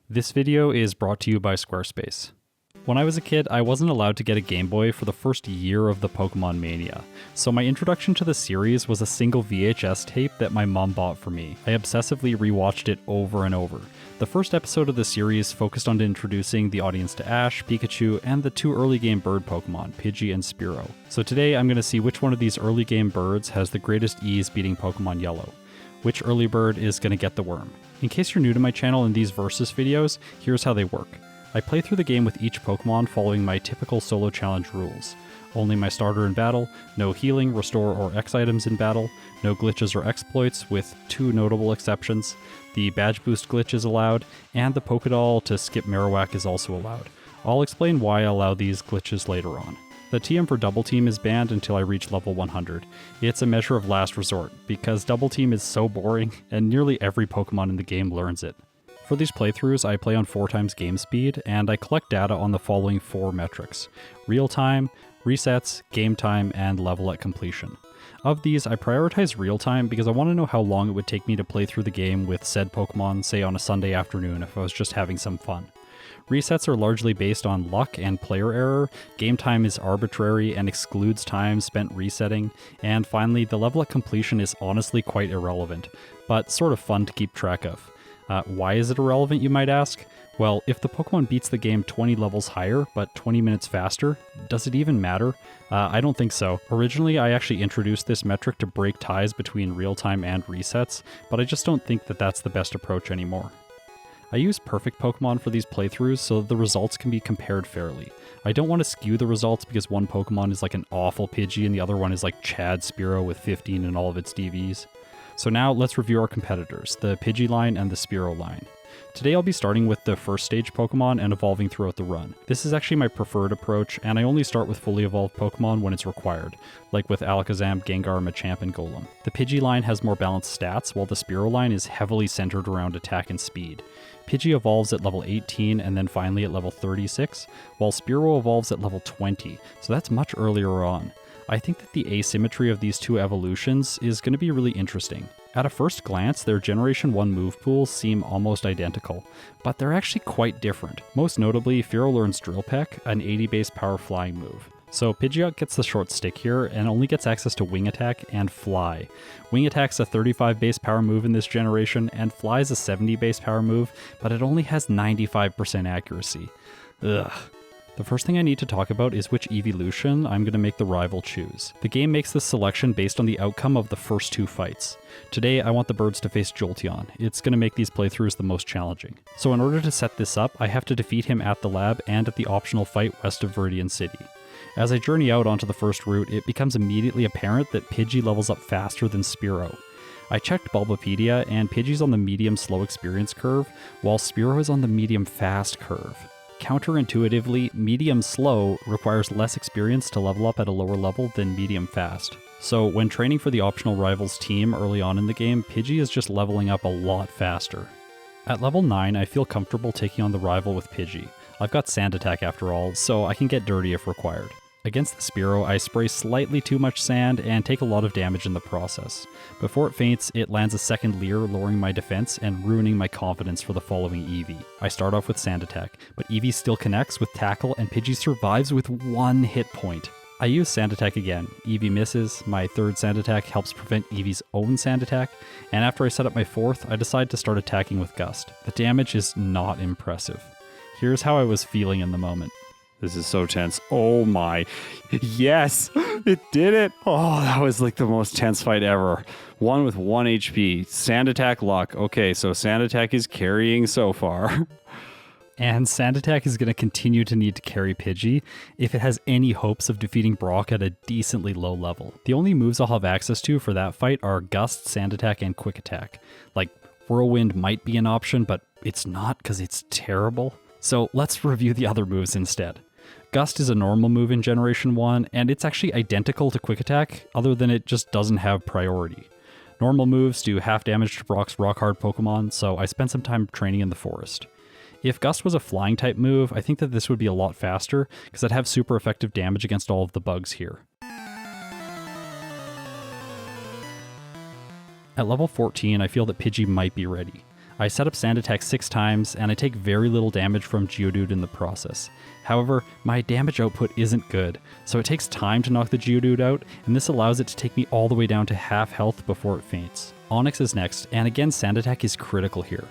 This video is brought to you by Squarespace. When I was a kid, I wasn't allowed to get a Game Boy for the first year of the Pokemon Mania, so my introduction to the series was a single VHS tape that my mom bought for me. I obsessively rewatched it over and over. The first episode of the series focused on introducing the audience to Ash, Pikachu, and the two early game bird Pokemon, Pidgey and Spearow. So today I'm going to see which one of these early game birds has the greatest ease beating Pokemon Yellow. Which early bird is going to get the worm. In case you're new to my channel and these versus videos, here's how they work. I play through the game with each Pokemon following my typical solo challenge rules. Only my starter in battle, no healing, restore, or X items in battle, no glitches or exploits, with two notable exceptions. The badge boost glitch is allowed, and the Pokédoll to skip Marowak is also allowed. I'll explain why I allow these glitches later on. The TM for Double Team is banned until I reach level 100. It's a measure of last resort, because Double Team is so boring, and nearly every Pokemon in the game learns it. For these playthroughs, I play on 4x game speed, and I collect data on the following 4 metrics: real time, resets, game time, and level at completion. Of these, I prioritize real time because I want to know how long it would take me to play through the game with said Pokemon, say on a Sunday afternoon if I was just having some fun. Resets are largely based on luck and player error, game time is arbitrary and excludes time spent resetting, and finally, the level at completion is honestly quite irrelevant, but sort of fun to keep track of. Why is it irrelevant, you might ask? Well, if the Pokemon beats the game 20 levels higher, but 20 minutes faster, does it even matter? I don't think so. Originally, I actually introduced this metric to break ties between real-time and resets, but I just don't think that that's the best approach anymore. I use perfect Pokemon for these playthroughs so that the results can be compared fairly. I don't want to skew the results because one Pokemon is like an awful Pidgey and the other one is like Chad Spearow with 15 in all of its DVs. So now let's review our competitors, the Pidgey line and the Spearow line. Today I'll be starting with the first stage Pokemon and evolving throughout the run. This is actually my preferred approach, and I only start with fully evolved Pokemon when it's required, like with Alakazam, Gengar, Machamp, and Golem. The Pidgey line has more balanced stats, while the Spearow line is heavily centered around attack and speed. Pidgey evolves at level 18 and then finally at level 36, while Spearow evolves at level 20, so that's much earlier on. I think that the asymmetry of these two evolutions is going to be really interesting. At a first glance, their Generation 1 move pools seem almost identical, but they're actually quite different. Most notably, Fearow learns Drill Peck, an 80 base power flying move. So Pidgeot gets the short stick here and only gets access to Wing Attack and Fly. Wing Attack's a 35 base power move in this generation, and Fly's a 70 base power move, but it only has 95% accuracy. Ugh. The first thing I need to talk about is which evolution I'm going to make the rival choose. The game makes this selection based on the outcome of the first 2 fights. Today I want the birds to face Jolteon. It's going to make these playthroughs the most challenging. So in order to set this up, I have to defeat him at the lab and at the optional fight west of Viridian City. As I journey out onto the first route, it becomes immediately apparent that Pidgey levels up faster than Spearow. I checked Bulbapedia, and Pidgey's on the medium slow experience curve, while Spearow is on the medium fast curve. Counterintuitively, medium slow requires less experience to level up at a lower level than medium fast. So when training for the optional rivals team early on in the game, Pidgey is just leveling up a lot faster. At level 9, I feel comfortable taking on the rival with Pidgey. I've got Sand Attack after all, so I can get dirty if required. Against the Spearow, I spray slightly too much sand and take a lot of damage in the process. Before it faints, it lands a second Leer, lowering my defense and ruining my confidence for the following Eevee. I start off with Sand Attack, but Eevee still connects with Tackle and Pidgey survives with 1 hit point. I use Sand Attack again. Eevee misses, my 3rd Sand Attack helps prevent Eevee's own Sand Attack, and after I set up my 4th, I decide to start attacking with Gust. The damage is not impressive. Here's how I was feeling in the moment. This is so tense. Oh my. Yes, it did it. Oh, that was like the most tense fight ever. One with 1 HP. Sand Attack luck. Okay, so Sand Attack is carrying so far. And Sand Attack is going to continue to need to carry Pidgey if it has any hopes of defeating Brock at a decently low level. The only moves I'll have access to for that fight are Gust, Sand Attack, and Quick Attack. Like, Whirlwind might be an option, but it's not because it's terrible. So let's review the other moves instead. Gust is a normal move in Generation 1, and it's actually identical to Quick Attack, other than it just doesn't have priority. Normal moves do half damage to Brock's rock-hard Pokemon, so I spent some time training in the forest. If Gust was a flying type move, I think that this would be a lot faster, because I'd have super effective damage against all of the bugs here. At level 14, I feel that Pidgey might be ready. I set up Sand Attack 6 times, and I take very little damage from Geodude in the process. However, my damage output isn't good, so it takes time to knock the Geodude out, and this allows it to take me all the way down to half health before it faints. Onix is next, and again Sand Attack is critical here.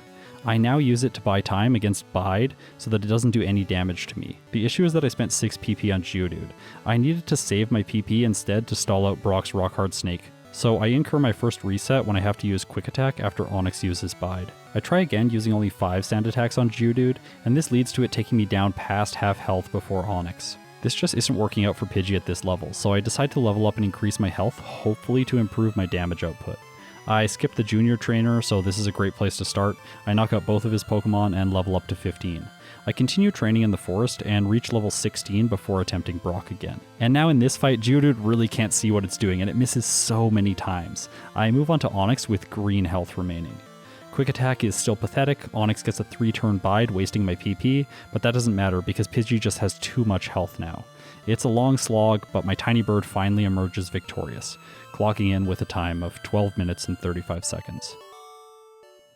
I now use it to buy time against Bide so that it doesn't do any damage to me. The issue is that I spent 6 PP on Geodude. I needed to save my PP instead to stall out Brock's Rock Hard Snake. So I incur my first reset when I have to use Quick Attack after Onix uses Bide. I try again using only 5 Sand Attacks on Geodude, and this leads to it taking me down past half health before Onix. This just isn't working out for Pidgey at this level, so I decide to level up and increase my health, hopefully to improve my damage output. I skip the junior trainer, so this is a great place to start. I knock out both of his Pokemon and level up to 15. I continue training in the forest and reach level 16 before attempting Brock again. And now in this fight, Geodude really can't see what it's doing and it misses so many times. I move on to Onix with green health remaining. Quick Attack is still pathetic, Onix gets a 3-turn Bide wasting my PP, but that doesn't matter because Pidgey just has too much health now. It's a long slog, but my tiny bird finally emerges victorious, clocking in with a time of 12 minutes and 35 seconds.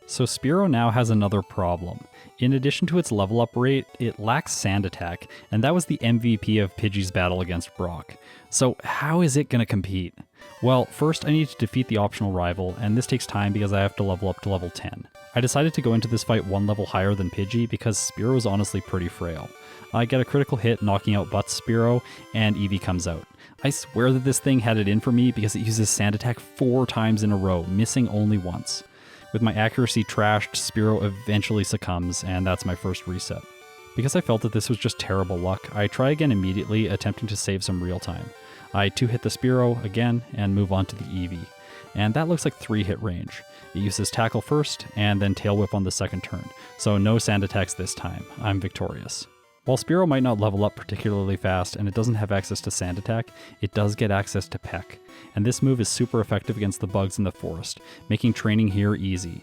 So Spearow now has another problem. In addition to its level up rate, it lacks Sand Attack, and that was the MVP of Pidgey's battle against Brock. So how is it going to compete? Well, first I need to defeat the optional rival, and this takes time because I have to level up to level 10. I decided to go into this fight one level higher than Pidgey because Spearow is honestly pretty frail. I get a critical hit knocking out Butt's Spearow, and Eevee comes out. I swear that this thing had it in for me because it uses Sand Attack 4 times in a row, missing only once. With my accuracy trashed, Spearow eventually succumbs, and that's my first reset. Because I felt that this was just terrible luck, I try again immediately, attempting to save some real time. I 2-hit the Spearow again, and move on to the Eevee. And that looks like 3-hit range. It uses Tackle first, and then Tail Whip on the second turn, so no Sand Attacks this time. I'm victorious. While Spearow might not level up particularly fast and it doesn't have access to Sand Attack, it does get access to Peck, and this move is super effective against the bugs in the forest, making training here easy.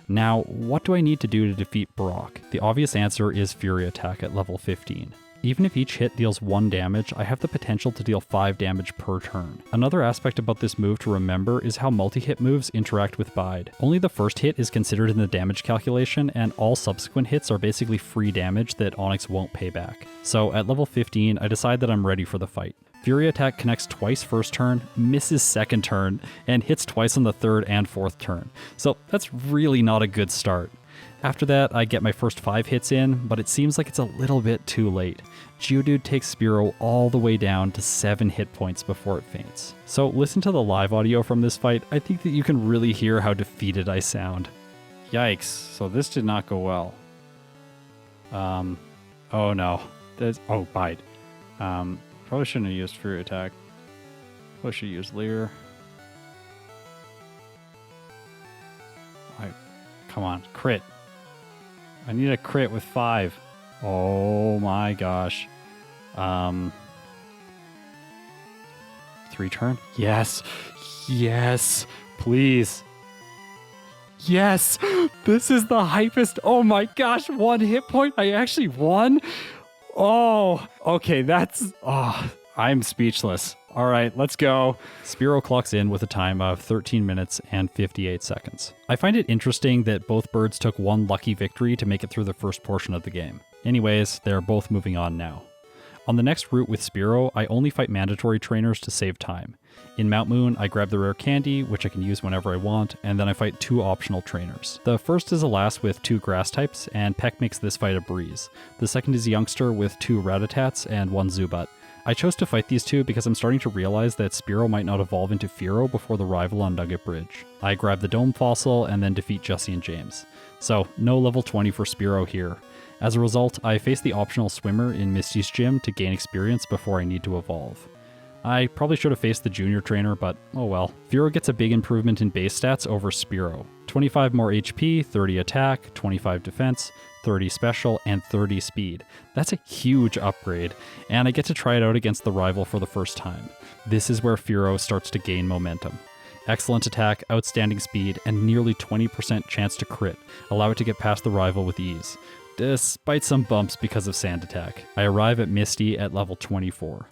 Now, what do I need to do to defeat Brock? The obvious answer is Fury Attack at level 15. Even if each hit deals 1 damage, I have the potential to deal 5 damage per turn. Another aspect about this move to remember is how multi-hit moves interact with Bide. Only the first hit is considered in the damage calculation, and all subsequent hits are basically free damage that Onix won't pay back. So at level 15, I decide that I'm ready for the fight. Fury Attack connects twice first turn, misses second turn, and hits twice on the third and fourth turn. So that's really not a good start. After that, I get my first 5 hits in, but it seems like it's a little bit too late. Geodude takes Spearow all the way down to 7 hit points before it faints. So listen to the live audio from this fight, I think that you can really hear how defeated I sound. Yikes, so this did not go well. Oh no. Bide. Probably shouldn't have used Fury Attack. Probably should have used Leer. Come on, crit. I need a crit with 5. Oh my gosh. 3-turn? Yes. Yes. Please. Yes. This is the hypest. Oh my gosh. 1 hit point. I actually won. Oh, okay. I'm speechless. All right, let's go. Spearow clocks in with a time of 13 minutes and 58 seconds. I find it interesting that both birds took 1 lucky victory to make it through the first portion of the game. Anyways, they're both moving on now. On the next route with Spearow, I only fight mandatory trainers to save time. In Mount Moon, I grab the rare candy, which I can use whenever I want, and then I fight 2 optional trainers. The first is Alas with 2 grass types, and Peck makes this fight a breeze. The second is Youngster with 2 Rattatats and 1 Zubat. I chose to fight these 2 because I'm starting to realize that Spearow might not evolve into Fearow before the rival on Nugget Bridge. I grab the Dome Fossil and then defeat Jesse and James. So, no level 20 for Spearow here. As a result, I face the optional Swimmer in Misty's gym to gain experience before I need to evolve. I probably should have faced the junior trainer, but oh well. Fearow gets a big improvement in base stats over Spearow. 25 more HP, 30 attack, 25 defense, 30 special, and 30 speed. That's a huge upgrade, and I get to try it out against the rival for the first time. This is where Fearow starts to gain momentum. Excellent attack, outstanding speed, and nearly 20% chance to crit allow it to get past the rival with ease, despite some bumps because of Sand Attack. I arrive at Misty at level 24.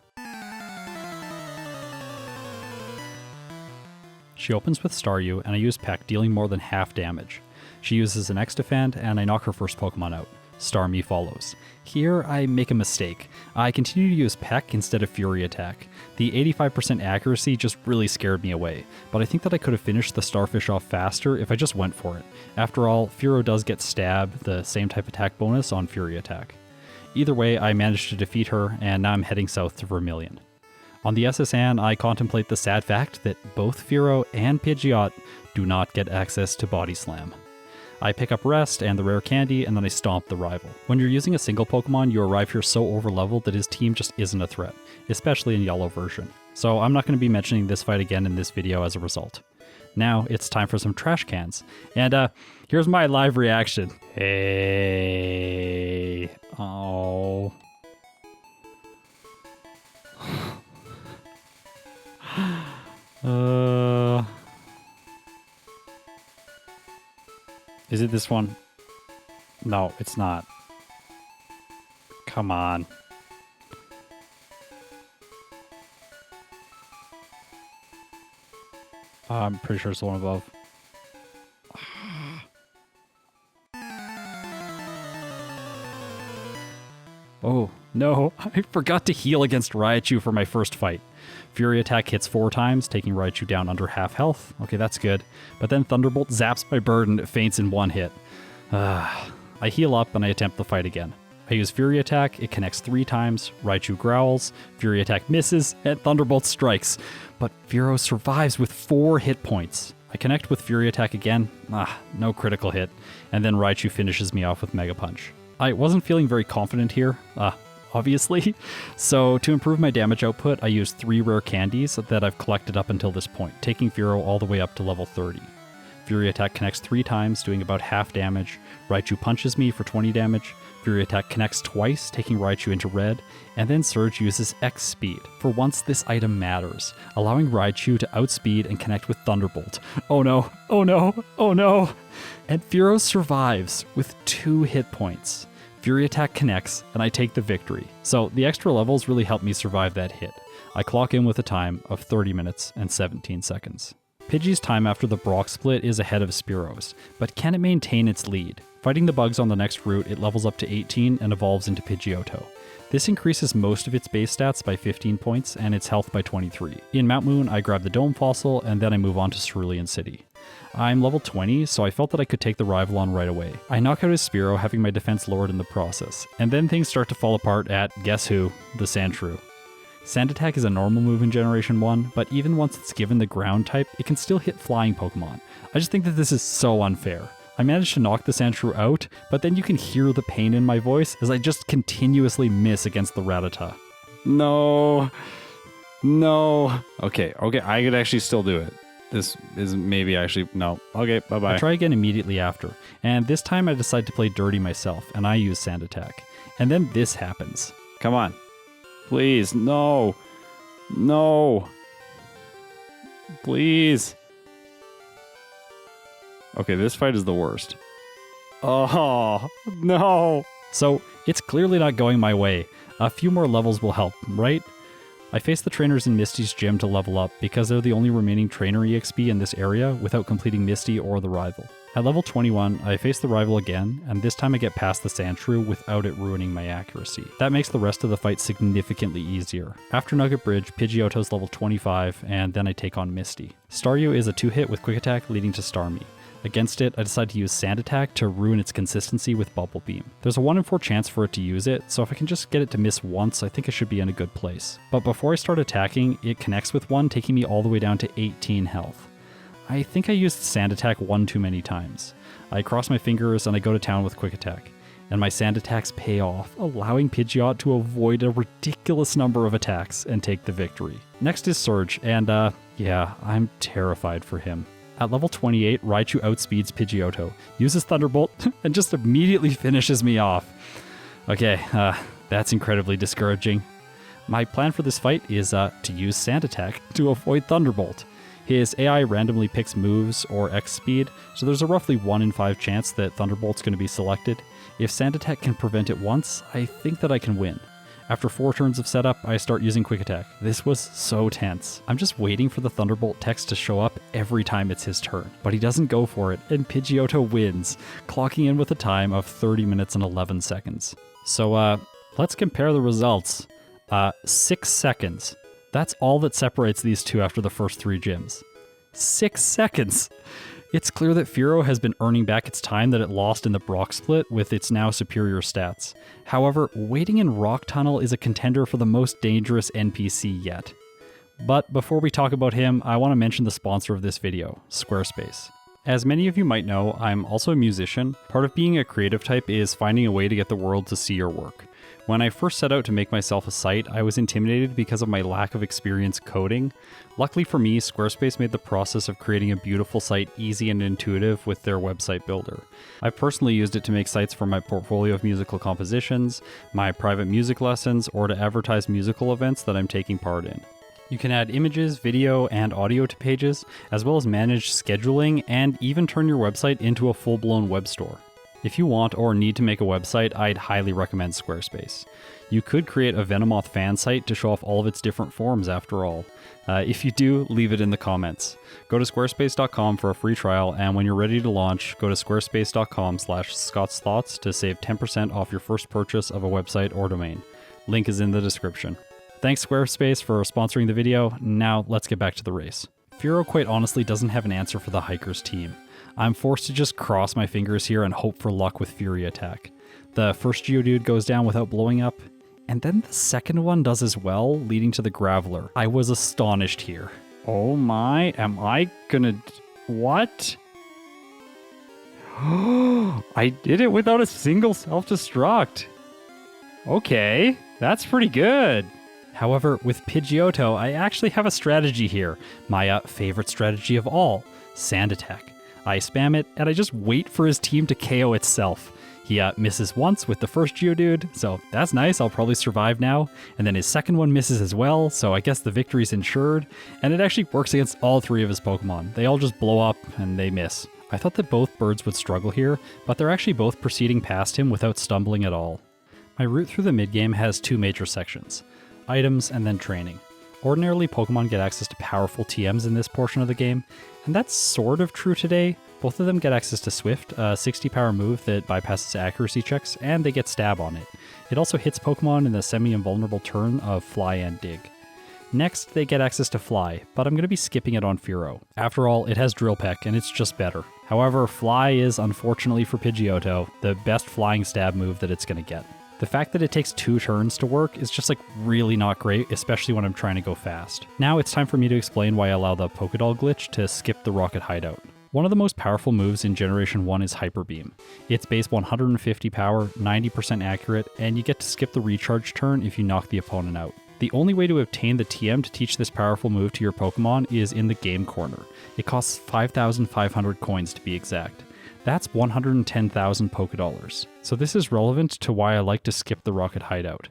She opens with Staryu, and I use Peck, dealing more than half damage. She uses an X-Defend, and I knock her first Pokemon out. Starmie follows. Here, I make a mistake. I continue to use Peck instead of Fury Attack. The 85% accuracy just really scared me away, but I think that I could have finished the Starfish off faster if I just went for it. After all, Fearow does get Stab, the same type attack bonus on Fury Attack. Either way, I managed to defeat her, and now I'm heading south to Vermilion. On the SSN, I contemplate the sad fact that both Fearow and Pidgeot do not get access to Body Slam. I pick up Rest and the rare candy, and then I stomp the rival. When you're using a single Pokemon, you arrive here so overleveled that his team just isn't a threat, especially in Yellow version. So I'm not going to be mentioning this fight again in this video as a result. Now it's time for some trash cans. And here's my live reaction. Hey. Oh. Is it this one? No, it's not. Come on. I'm pretty sure it's the one above. Oh, no. I forgot to heal against Raichu for my first fight. Fury Attack hits 4 times, taking Raichu down under half health. Okay, that's good. But then Thunderbolt zaps my bird and it faints in one hit. I heal up and I attempt the fight again. I use Fury Attack, it connects 3 times, Raichu growls, Fury Attack misses, and Thunderbolt strikes. But Fearow survives with 4 hit points. I connect with Fury Attack again, no critical hit, and then Raichu finishes me off with Mega Punch. I wasn't feeling very confident here, obviously, so to improve my damage output, I used 3 rare candies that I've collected up until this point, taking Fearow all the way up to level 30. Fury Attack connects 3 times, doing about half damage, Raichu punches me for 20 damage, Fury Attack connects twice, taking Raichu into red, and then Surge uses X Speed. For once, this item matters, allowing Raichu to outspeed and connect with Thunderbolt. Oh no, oh no, oh no! And Fearow survives with 2 hit points. Fury Attack connects, and I take the victory. So the extra levels really helped me survive that hit. I clock in with a time of 30 minutes and 17 seconds. Pidgey's time after the Brock split is ahead of Spearow's, but can it maintain its lead? Fighting the bugs on the next route, it levels up to 18 and evolves into Pidgeotto. This increases most of its base stats by 15 points and its health by 23. In Mount Moon, I grab the Dome Fossil, and then I move on to Cerulean City. I'm level 20, so I felt that I could take the rival on right away. I knock out his Spearow, having my defense lowered in the process, and then things start to fall apart at, guess who, the Sandshrew. Sand Attack is a normal move in Generation 1, but even once it's given the ground type, it can still hit flying Pokemon. I just think that this is so unfair. I managed to knock the Sandshrew out, but then you can hear the pain in my voice as I just continuously miss against the Rattata. No. Okay, I could actually still do it. This is maybe actually, no. Okay, bye-bye. I try again immediately after, and this time I decide to play dirty myself, and I use Sand Attack. And then this happens. Come on. Please, no. Please. Okay, this fight is the worst. Oh, no. So, it's clearly not going my way. A few more levels will help, right? I face the trainers in Misty's gym to level up because they're the only remaining trainer EXP in this area without completing Misty or the rival. At level 21, I face the rival again, and this time I get past the Sandshrew without it ruining my accuracy. That makes the rest of the fight significantly easier. After Nugget Bridge, Pidgeotto's level 25, and then I take on Misty. Staryu is a 2-hit with Quick Attack leading to Starmie. Against it, I decide to use Sand Attack to ruin its consistency with Bubble Beam. There's a 1 in 4 chance for it to use it, so if I can just get it to miss once, I think I should be in a good place. But before I start attacking, it connects with 1, taking me all the way down to 18 health. I think I used Sand Attack 1 too many times. I cross my fingers and I go to town with Quick Attack. And my Sand Attacks pay off, allowing Pidgeot to avoid a ridiculous number of attacks and take the victory. Next is Surge, and yeah, I'm terrified for him. At level 28, Raichu outspeeds Pidgeotto, uses Thunderbolt, and just immediately finishes me off. Okay, that's incredibly discouraging. My plan for this fight is to use Sand Attack to avoid Thunderbolt. His AI randomly picks moves or X speed, so there's a roughly 1 in 5 chance that Thunderbolt's going to be selected. If Sand Attack can prevent it once, I think that I can win. After 4 turns of setup, I start using Quick Attack. This was so tense. I'm just waiting for the Thunderbolt text to show up every time it's his turn, but he doesn't go for it, and Pidgeotto wins, clocking in with a time of 30 minutes and 11 seconds. So, let's compare the results. 6 seconds. That's all that separates these two after the first 3 gyms. 6 seconds! It's clear that Fearow has been earning back its time that it lost in the Brock split with its now superior stats. However, waiting in Rock Tunnel is a contender for the most dangerous NPC yet. But before we talk about him, I want to mention the sponsor of this video, Squarespace. As many of you might know, I'm also a musician. Part of being a creative type is finding a way to get the world to see your work. When I first set out to make myself a site, I was intimidated because of my lack of experience coding. Luckily for me, Squarespace made the process of creating a beautiful site easy and intuitive with their website builder. I've personally used it to make sites for my portfolio of musical compositions, my private music lessons, or to advertise musical events that I'm taking part in. You can add images, video, and audio to pages, as well as manage scheduling and even turn your website into a full-blown web store. If you want or need to make a website, I'd highly recommend Squarespace. You could create a Venomoth fan site to show off all of its different forms after all. If you do, leave it in the comments. Go to squarespace.com for a free trial, and when you're ready to launch, go to squarespace.com/scottsthoughtspokemon to save 10% off your first purchase of a website or domain. Link is in the description. Thanks Squarespace for sponsoring the video. Now let's get back to the race. Fearow quite honestly doesn't have an answer for the Hikers team. I'm forced to just cross my fingers here and hope for luck with Fury Attack. The first Geodude goes down without blowing up, and then the second one does as well, leading to the Graveler. I was astonished here. Oh my, am I gonna... What? I did it without a single self-destruct. Okay, that's pretty good. However, with Pidgeotto, I actually have a strategy here. My favorite strategy of all, Sand Attack. I spam it, and I just wait for his team to KO itself. He misses once with the first Geodude, so that's nice, I'll probably survive now. And then his second one misses as well, so I guess the victory's ensured. And it actually works against all 3 of his Pokemon. They all just blow up, and they miss. I thought that both birds would struggle here, but they're actually both proceeding past him without stumbling at all. My route through the mid-game has 2 major sections. Items, and then training. Ordinarily, Pokemon get access to powerful TMs in this portion of the game, and that's sort of true today. Both of them get access to Swift, a 60 power move that bypasses accuracy checks, and they get Stab on it. It also hits Pokemon in the semi-invulnerable turn of Fly and Dig. Next, they get access to Fly, but I'm going to be skipping it on Fearow. After all, it has Drill Peck, and it's just better. However, Fly is, unfortunately for Pidgeotto, the best flying stab move that it's going to get. The fact that it takes 2 turns to work is just really not great, especially when I'm trying to go fast. Now it's time for me to explain why I allow the Pokédoll glitch to skip the Rocket Hideout. One of the most powerful moves in Generation 1 is Hyper Beam. It's base 150 power, 90% accurate, and you get to skip the recharge turn if you knock the opponent out. The only way to obtain the TM to teach this powerful move to your Pokemon is in the game corner. It costs 5,500 coins to be exact. That's 110,000 Pokédollars. So this is relevant to why I like to skip the Rocket Hideout.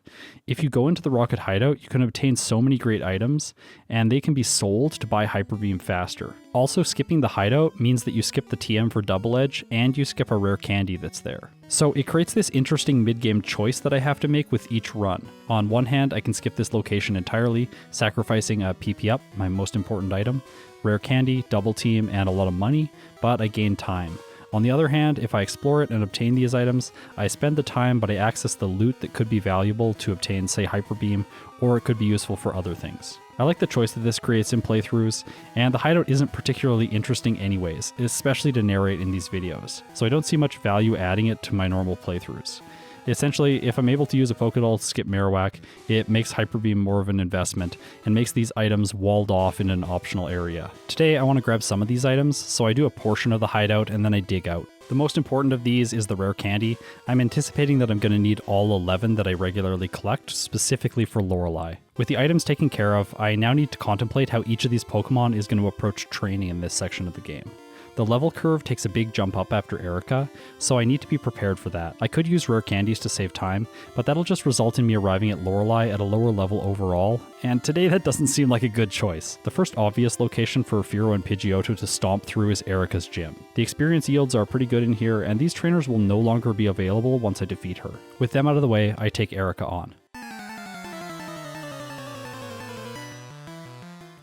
If you go into the Rocket Hideout, you can obtain so many great items, and they can be sold to buy Hyper Beam faster. Also, skipping the Hideout means that you skip the TM for Double Edge, and you skip a rare candy that's there. So it creates this interesting mid-game choice that I have to make with each run. On one hand, I can skip this location entirely, sacrificing a PP up, my most important item, rare candy, double team, and a lot of money, but I gain time. On the other hand, if I explore it and obtain these items, I spend the time but I access the loot that could be valuable to obtain, say, Hyper Beam, or it could be useful for other things. I like the choice that this creates in playthroughs, and the hideout isn't particularly interesting anyways, especially to narrate in these videos, so I don't see much value adding it to my normal playthroughs. Essentially, if I'm able to use a Pokédoll to skip Marowak, it makes Hyper Beam more of an investment, and makes these items walled off in an optional area. Today I want to grab some of these items, so I do a portion of the hideout and then I dig out. The most important of these is the rare candy. I'm anticipating that I'm going to need all 11 that I regularly collect, specifically for Lorelei. With the items taken care of, I now need to contemplate how each of these Pokemon is going to approach training in this section of the game. The level curve takes a big jump up after Erica, so I need to be prepared for that. I could use rare candies to save time, but that'll just result in me arriving at Lorelei at a lower level overall, and today that doesn't seem like a good choice. The first obvious location for Fearow and Pidgeotto to stomp through is Erica's gym. The experience yields are pretty good in here, and these trainers will no longer be available once I defeat her. With them out of the way, I take Erica on.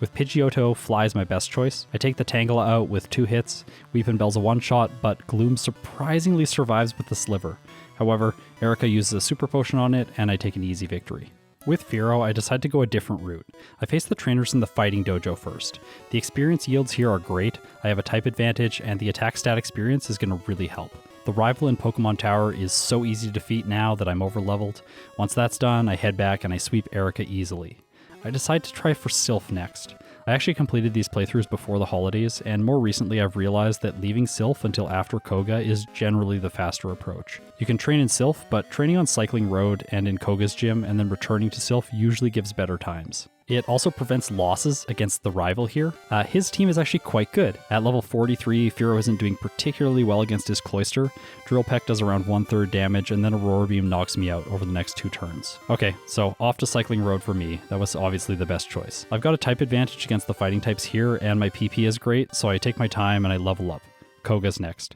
With Pidgeotto, Fly is my best choice. I take the Tangela out with 2 hits, Weepinbell's a one-shot, but Gloom surprisingly survives with the Sliver. However, Erica uses a Super Potion on it, and I take an easy victory. With Fearow, I decide to go a different route. I face the trainers in the Fighting Dojo first. The experience yields here are great, I have a type advantage, and the attack stat experience is going to really help. The rival in Pokemon Tower is so easy to defeat now that I'm overleveled. Once that's done, I head back and I sweep Erica easily. I decide to try for Silph next. I actually completed these playthroughs before the holidays, and more recently I've realized that leaving Silph until after Koga is generally the faster approach. You can train in Silph, but training on Cycling Road and in Koga's gym and then returning to Silph usually gives better times. It also prevents losses against the rival here. His team is actually quite good. At level 43, Fearow isn't doing particularly well against his Cloyster. Drill Peck does around 1/3 damage, and then Aurora Beam knocks me out over the next 2 turns. Okay, so off to Cycling Road for me. That was obviously the best choice. I've got a type advantage against the fighting types here, and my PP is great, so I take my time and I level up. Koga's next.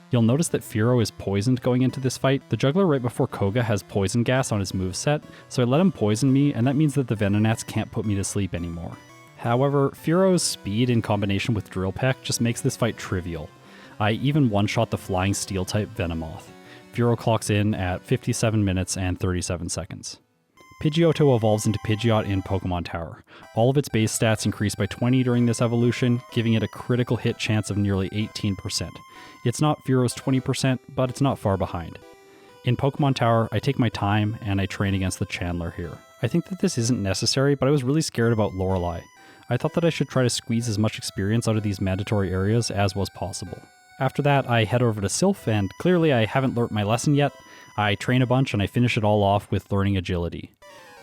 You'll notice that Fearow is poisoned going into this fight. The juggler right before Koga has poison gas on his moveset, so I let him poison me, and that means that the Venonats can't put me to sleep anymore. However, Fearow's speed in combination with Drill Peck just makes this fight trivial. I even one-shot the flying steel-type Venomoth. Fearow clocks in at 57 minutes and 37 seconds. Pidgeotto evolves into Pidgeot in Pokemon Tower. All of its base stats increase by 20 during this evolution, giving it a critical hit chance of nearly 18%. It's not Fearow's 20%, but it's not far behind. In Pokemon Tower, I take my time and I train against the Chandler here. I think that this isn't necessary, but I was really scared about Lorelei. I thought that I should try to squeeze as much experience out of these mandatory areas as was possible. After that, I head over to Silph, and clearly I haven't learnt my lesson yet. I train a bunch and I finish it all off with learning Agility.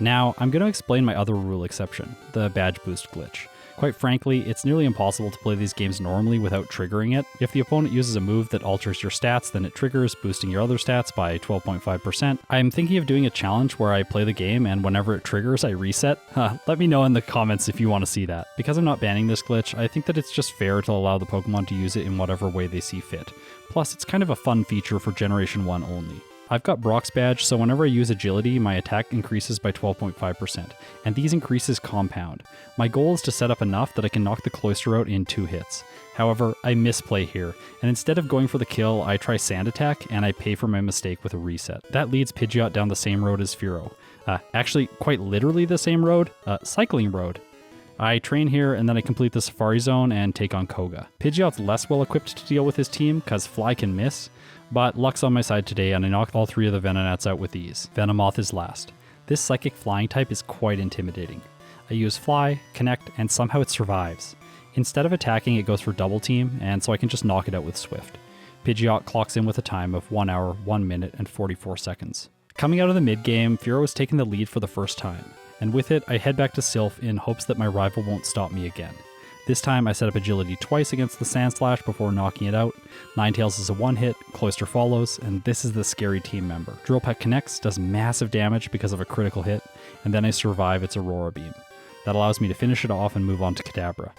Now, I'm going to explain my other rule exception, the badge boost glitch. Quite frankly, it's nearly impossible to play these games normally without triggering it. If the opponent uses a move that alters your stats, then it triggers, boosting your other stats by 12.5%. I'm thinking of doing a challenge where I play the game and whenever it triggers, I reset. Let me know in the comments if you want to see that. Because I'm not banning this glitch, I think that it's just fair to allow the Pokemon to use it in whatever way they see fit. Plus, it's kind of a fun feature for Generation 1 only. I've got Brock's badge, so whenever I use Agility, my attack increases by 12.5%, and these increases compound. My goal is to set up enough that I can knock the Cloyster out in 2 hits. However, I misplay here, and instead of going for the kill, I try Sand Attack, and I pay for my mistake with a reset. That leads Pidgeot down the same road as Fearow. Actually, quite literally the same road, Cycling Road. I train here, and then I complete the Safari Zone and take on Koga. Pidgeot's less well equipped to deal with his team, cause Fly can miss, but luck's on my side today and I knocked all 3 of the Venonats out with ease. Venomoth is last. This psychic flying type is quite intimidating. I use Fly, Connect, and somehow it survives. Instead of attacking, it goes for Double Team, and so I can just knock it out with Swift. Pidgeot clocks in with a time of 1 hour, 1 minute, and 44 seconds. Coming out of the mid-game, Fearow has taken the lead for the first time, and with it, I head back to Silph in hopes that my rival won't stop me again. This time I set up Agility twice against the Sandslash before knocking it out. Ninetales is a one-hit, Cloyster follows, and this is the scary team member. Drill Peck connects, does massive damage because of a critical hit, and then I survive its Aurora Beam. That allows me to finish it off and move on to Kadabra.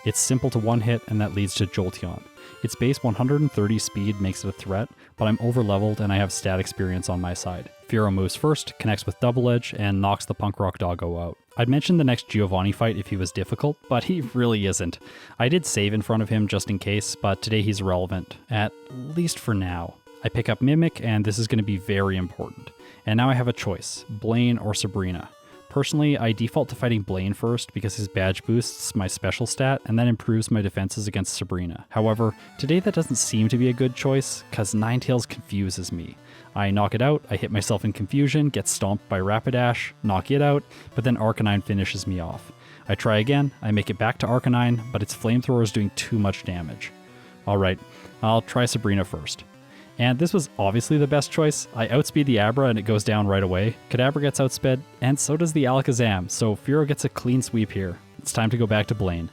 It's simple to one-hit, and that leads to Jolteon. Its base 130 speed makes it a threat, but I'm over-leveled and I have stat experience on my side. Fearow moves first, connects with Double Edge, and knocks the Punk Rock Doggo out. I'd mention the next Giovanni fight if he was difficult, but he really isn't. I did save in front of him just in case, but today he's irrelevant, at least for now. I pick up Mimic, and this is going to be very important. And now I have a choice, Blaine or Sabrina. Personally, I default to fighting Blaine first because his badge boosts my special stat and then improves my defenses against Sabrina. However, today that doesn't seem to be a good choice, cause Ninetales confuses me. I knock it out, I hit myself in confusion, get stomped by Rapidash, knock it out, but then Arcanine finishes me off. I try again, I make it back to Arcanine, but its flamethrower is doing too much damage. Alright, I'll try Sabrina first. And this was obviously the best choice. I outspeed the Abra and it goes down right away. Kadabra gets outsped, and so does the Alakazam, so Fearow gets a clean sweep here. It's time to go back to Blaine.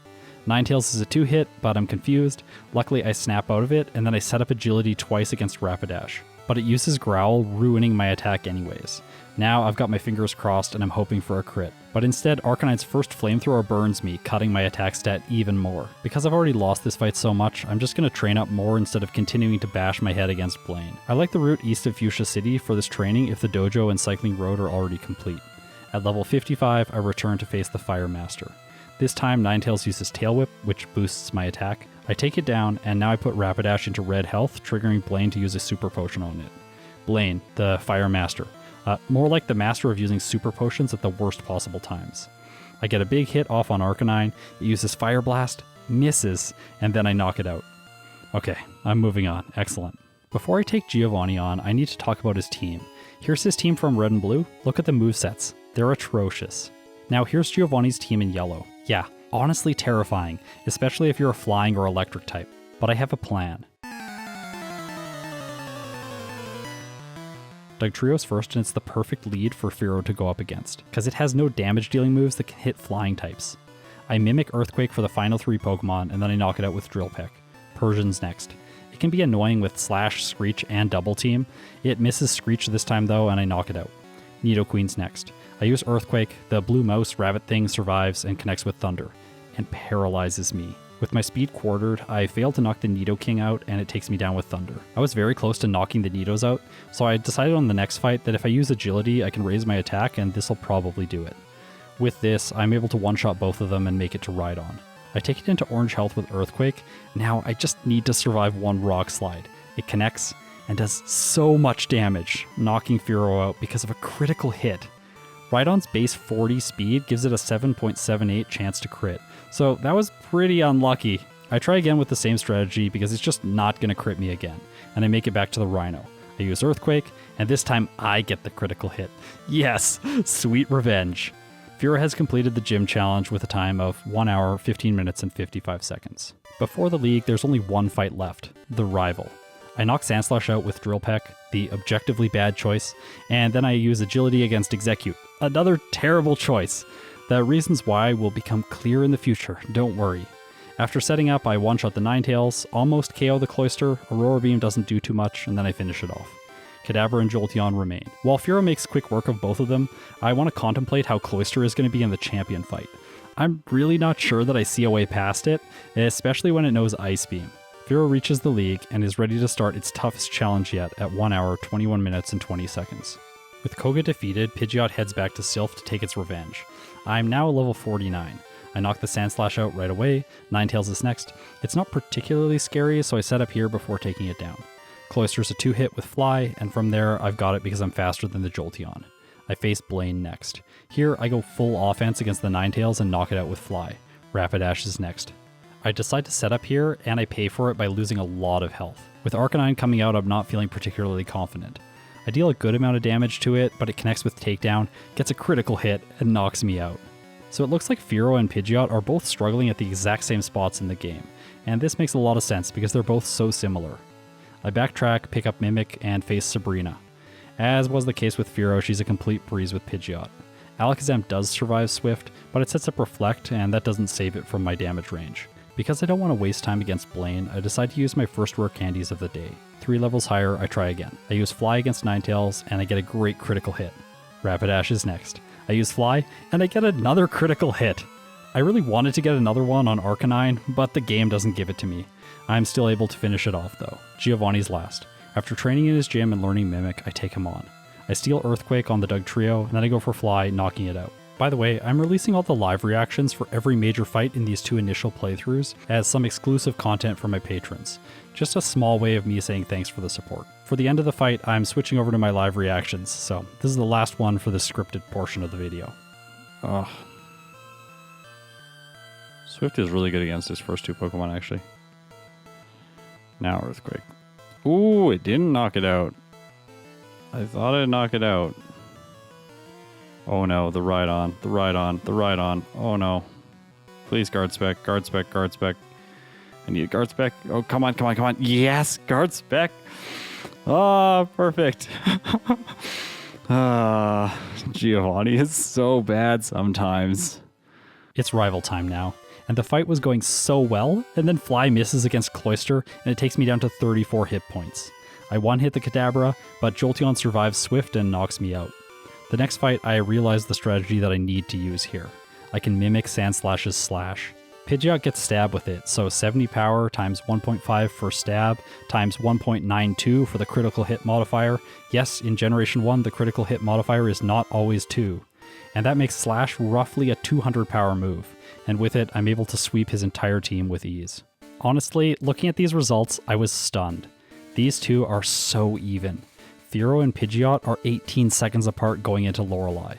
Ninetales is a 2-hit, but I'm confused. Luckily I snap out of it, and then I set up Agility twice against Rapidash. But it uses Growl, ruining my attack anyways. Now I've got my fingers crossed and I'm hoping for a crit. But instead, Arcanine's first flamethrower burns me, cutting my attack stat even more. Because I've already lost this fight so much, I'm just going to train up more instead of continuing to bash my head against Blaine. I like the route east of Fuchsia City for this training if the dojo and Cycling Road are already complete. At level 55, I return to face the Fire Master. This time, Ninetales uses Tail Whip, which boosts my attack. I take it down, and now I put Rapidash into red health, triggering Blaine to use a Super Potion on it. Blaine, the Fire Master. More like the master of using Super Potions at the worst possible times. I get a big hit off on Arcanine, it uses Fire Blast, misses, and then I knock it out. Okay, I'm moving on. Excellent. Before I take Giovanni on, I need to talk about his team. Here's his team from Red and Blue. Look at the movesets. They're atrocious. Now here's Giovanni's team in yellow. Yeah, honestly terrifying, especially if you're a flying or electric type. But I have a plan. Dugtrio's first, and it's the perfect lead for Fearow to go up against, because it has no damage dealing moves that can hit flying types. I mimic Earthquake for the final 3 Pokemon, and then I knock it out with Drill Peck. Persian's next. It can be annoying with Slash, Screech, and Double Team. It misses Screech this time though, and I knock it out. Nidoqueen's next. I use Earthquake, the blue mouse rabbit thing survives and connects with Thunder, and paralyzes me. With my speed quartered, I fail to knock the Nidoking out, and it takes me down with Thunder. I was very close to knocking the Nidos out, so I decided on the next fight that if I use Agility, I can raise my attack, and this'll probably do it. With this, I'm able to one-shot both of them and make it to Rhydon. I take it into orange health with Earthquake. Now I just need to survive one Rock Slide. It connects and does so much damage, knocking Fearow out because of a critical hit. Rhydon's base 40 speed gives it a 7.78 chance to crit, so that was pretty unlucky. I try again with the same strategy because it's just not going to crit me again, and I make it back to the Rhino. I use Earthquake, and this time I get the critical hit. Yes, sweet revenge. Fearow has completed the gym challenge with a time of 1 hour, 15 minutes, and 55 seconds. Before the league, there's only one fight left, the Rival. I knock Sandslash out with Drill Peck, the objectively bad choice, and then I use Agility against Execute, another terrible choice. The reasons why will become clear in the future, don't worry. After setting up, I one-shot the Ninetales, almost KO the Cloyster, Aurora Beam doesn't do too much, and then I finish it off. Kadabra and Jolteon remain. While Fearow makes quick work of both of them, I want to contemplate how Cloyster is going to be in the champion fight. I'm really not sure that I see a way past it, especially when it knows Ice Beam. Fearow reaches the league and is ready to start its toughest challenge yet at 1 hour, 21 minutes, and 20 seconds. With Koga defeated, Pidgeot heads back to Silph to take its revenge. I'm now level 49. I knock the Sandslash out right away, Ninetales is next. It's not particularly scary, so I set up here before taking it down. Cloyster's a 2-hit with Fly, and from there I've got it because I'm faster than the Jolteon. I face Blaine next. Here I go full offense against the Ninetales and knock it out with Fly. Rapidash is next. I decide to set up here, and I pay for it by losing a lot of health. With Arcanine coming out, I'm not feeling particularly confident. I deal a good amount of damage to it, but it connects with Takedown, gets a critical hit, and knocks me out. So it looks like Fearow and Pidgeot are both struggling at the exact same spots in the game, and this makes a lot of sense because they're both so similar. I backtrack, pick up Mimic, and face Sabrina. As was the case with Fearow, she's a complete breeze with Pidgeot. Alakazam does survive Swift, but it sets up Reflect, and that doesn't save it from my damage range. Because I don't want to waste time against Blaine, I decide to use my first rare candies of the day. 3 levels higher, I try again. I use Fly against Ninetales, and I get a great critical hit. Rapidash is next. I use Fly, and I get another critical hit. I really wanted to get another one on Arcanine, but the game doesn't give it to me. I'm still able to finish it off though. Giovanni's last. After training in his gym and learning Mimic, I take him on. I steal Earthquake on the Dugtrio, and then I go for Fly, knocking it out. By the way, I'm releasing all the live reactions for every major fight in these 2 initial playthroughs as some exclusive content for my patrons. Just a small way of me saying thanks for the support. For the end of the fight, I'm switching over to my live reactions, so this is the last one for the scripted portion of the video. Oh. Swift is really good against his first 2 Pokemon, actually. Now Earthquake. Ooh, it didn't knock it out. I thought I'd knock it out. Oh no, the Rhydon, the Rhydon, the Rhydon. Oh no. Please, Guard Spec, Guard Spec, Guard Spec. I need a Guard Spec. Oh, come on, come on, come on. Yes, Guard Spec. Oh, perfect. Giovanni is so bad sometimes. It's rival time now, and the fight was going so well, and then Fly misses against Cloyster, and it takes me down to 34 hit points. I one-hit the Kadabra, but Jolteon survives Swift and knocks me out. The next fight, I realize the strategy that I need to use here. I can mimic Sandslash's Slash. Pidgeot gets Stab with it, so 70 power times 1.5 for Stab times 1.92 for the critical hit modifier. Yes, in Generation 1, the critical hit modifier is not always 2. and that makes Slash roughly a 200 power move, and with it, I'm able to sweep his entire team with ease. Honestly, looking at these results, I was stunned. These two are so even. Fearow and Pidgeot are 18 seconds apart going into Lorelei.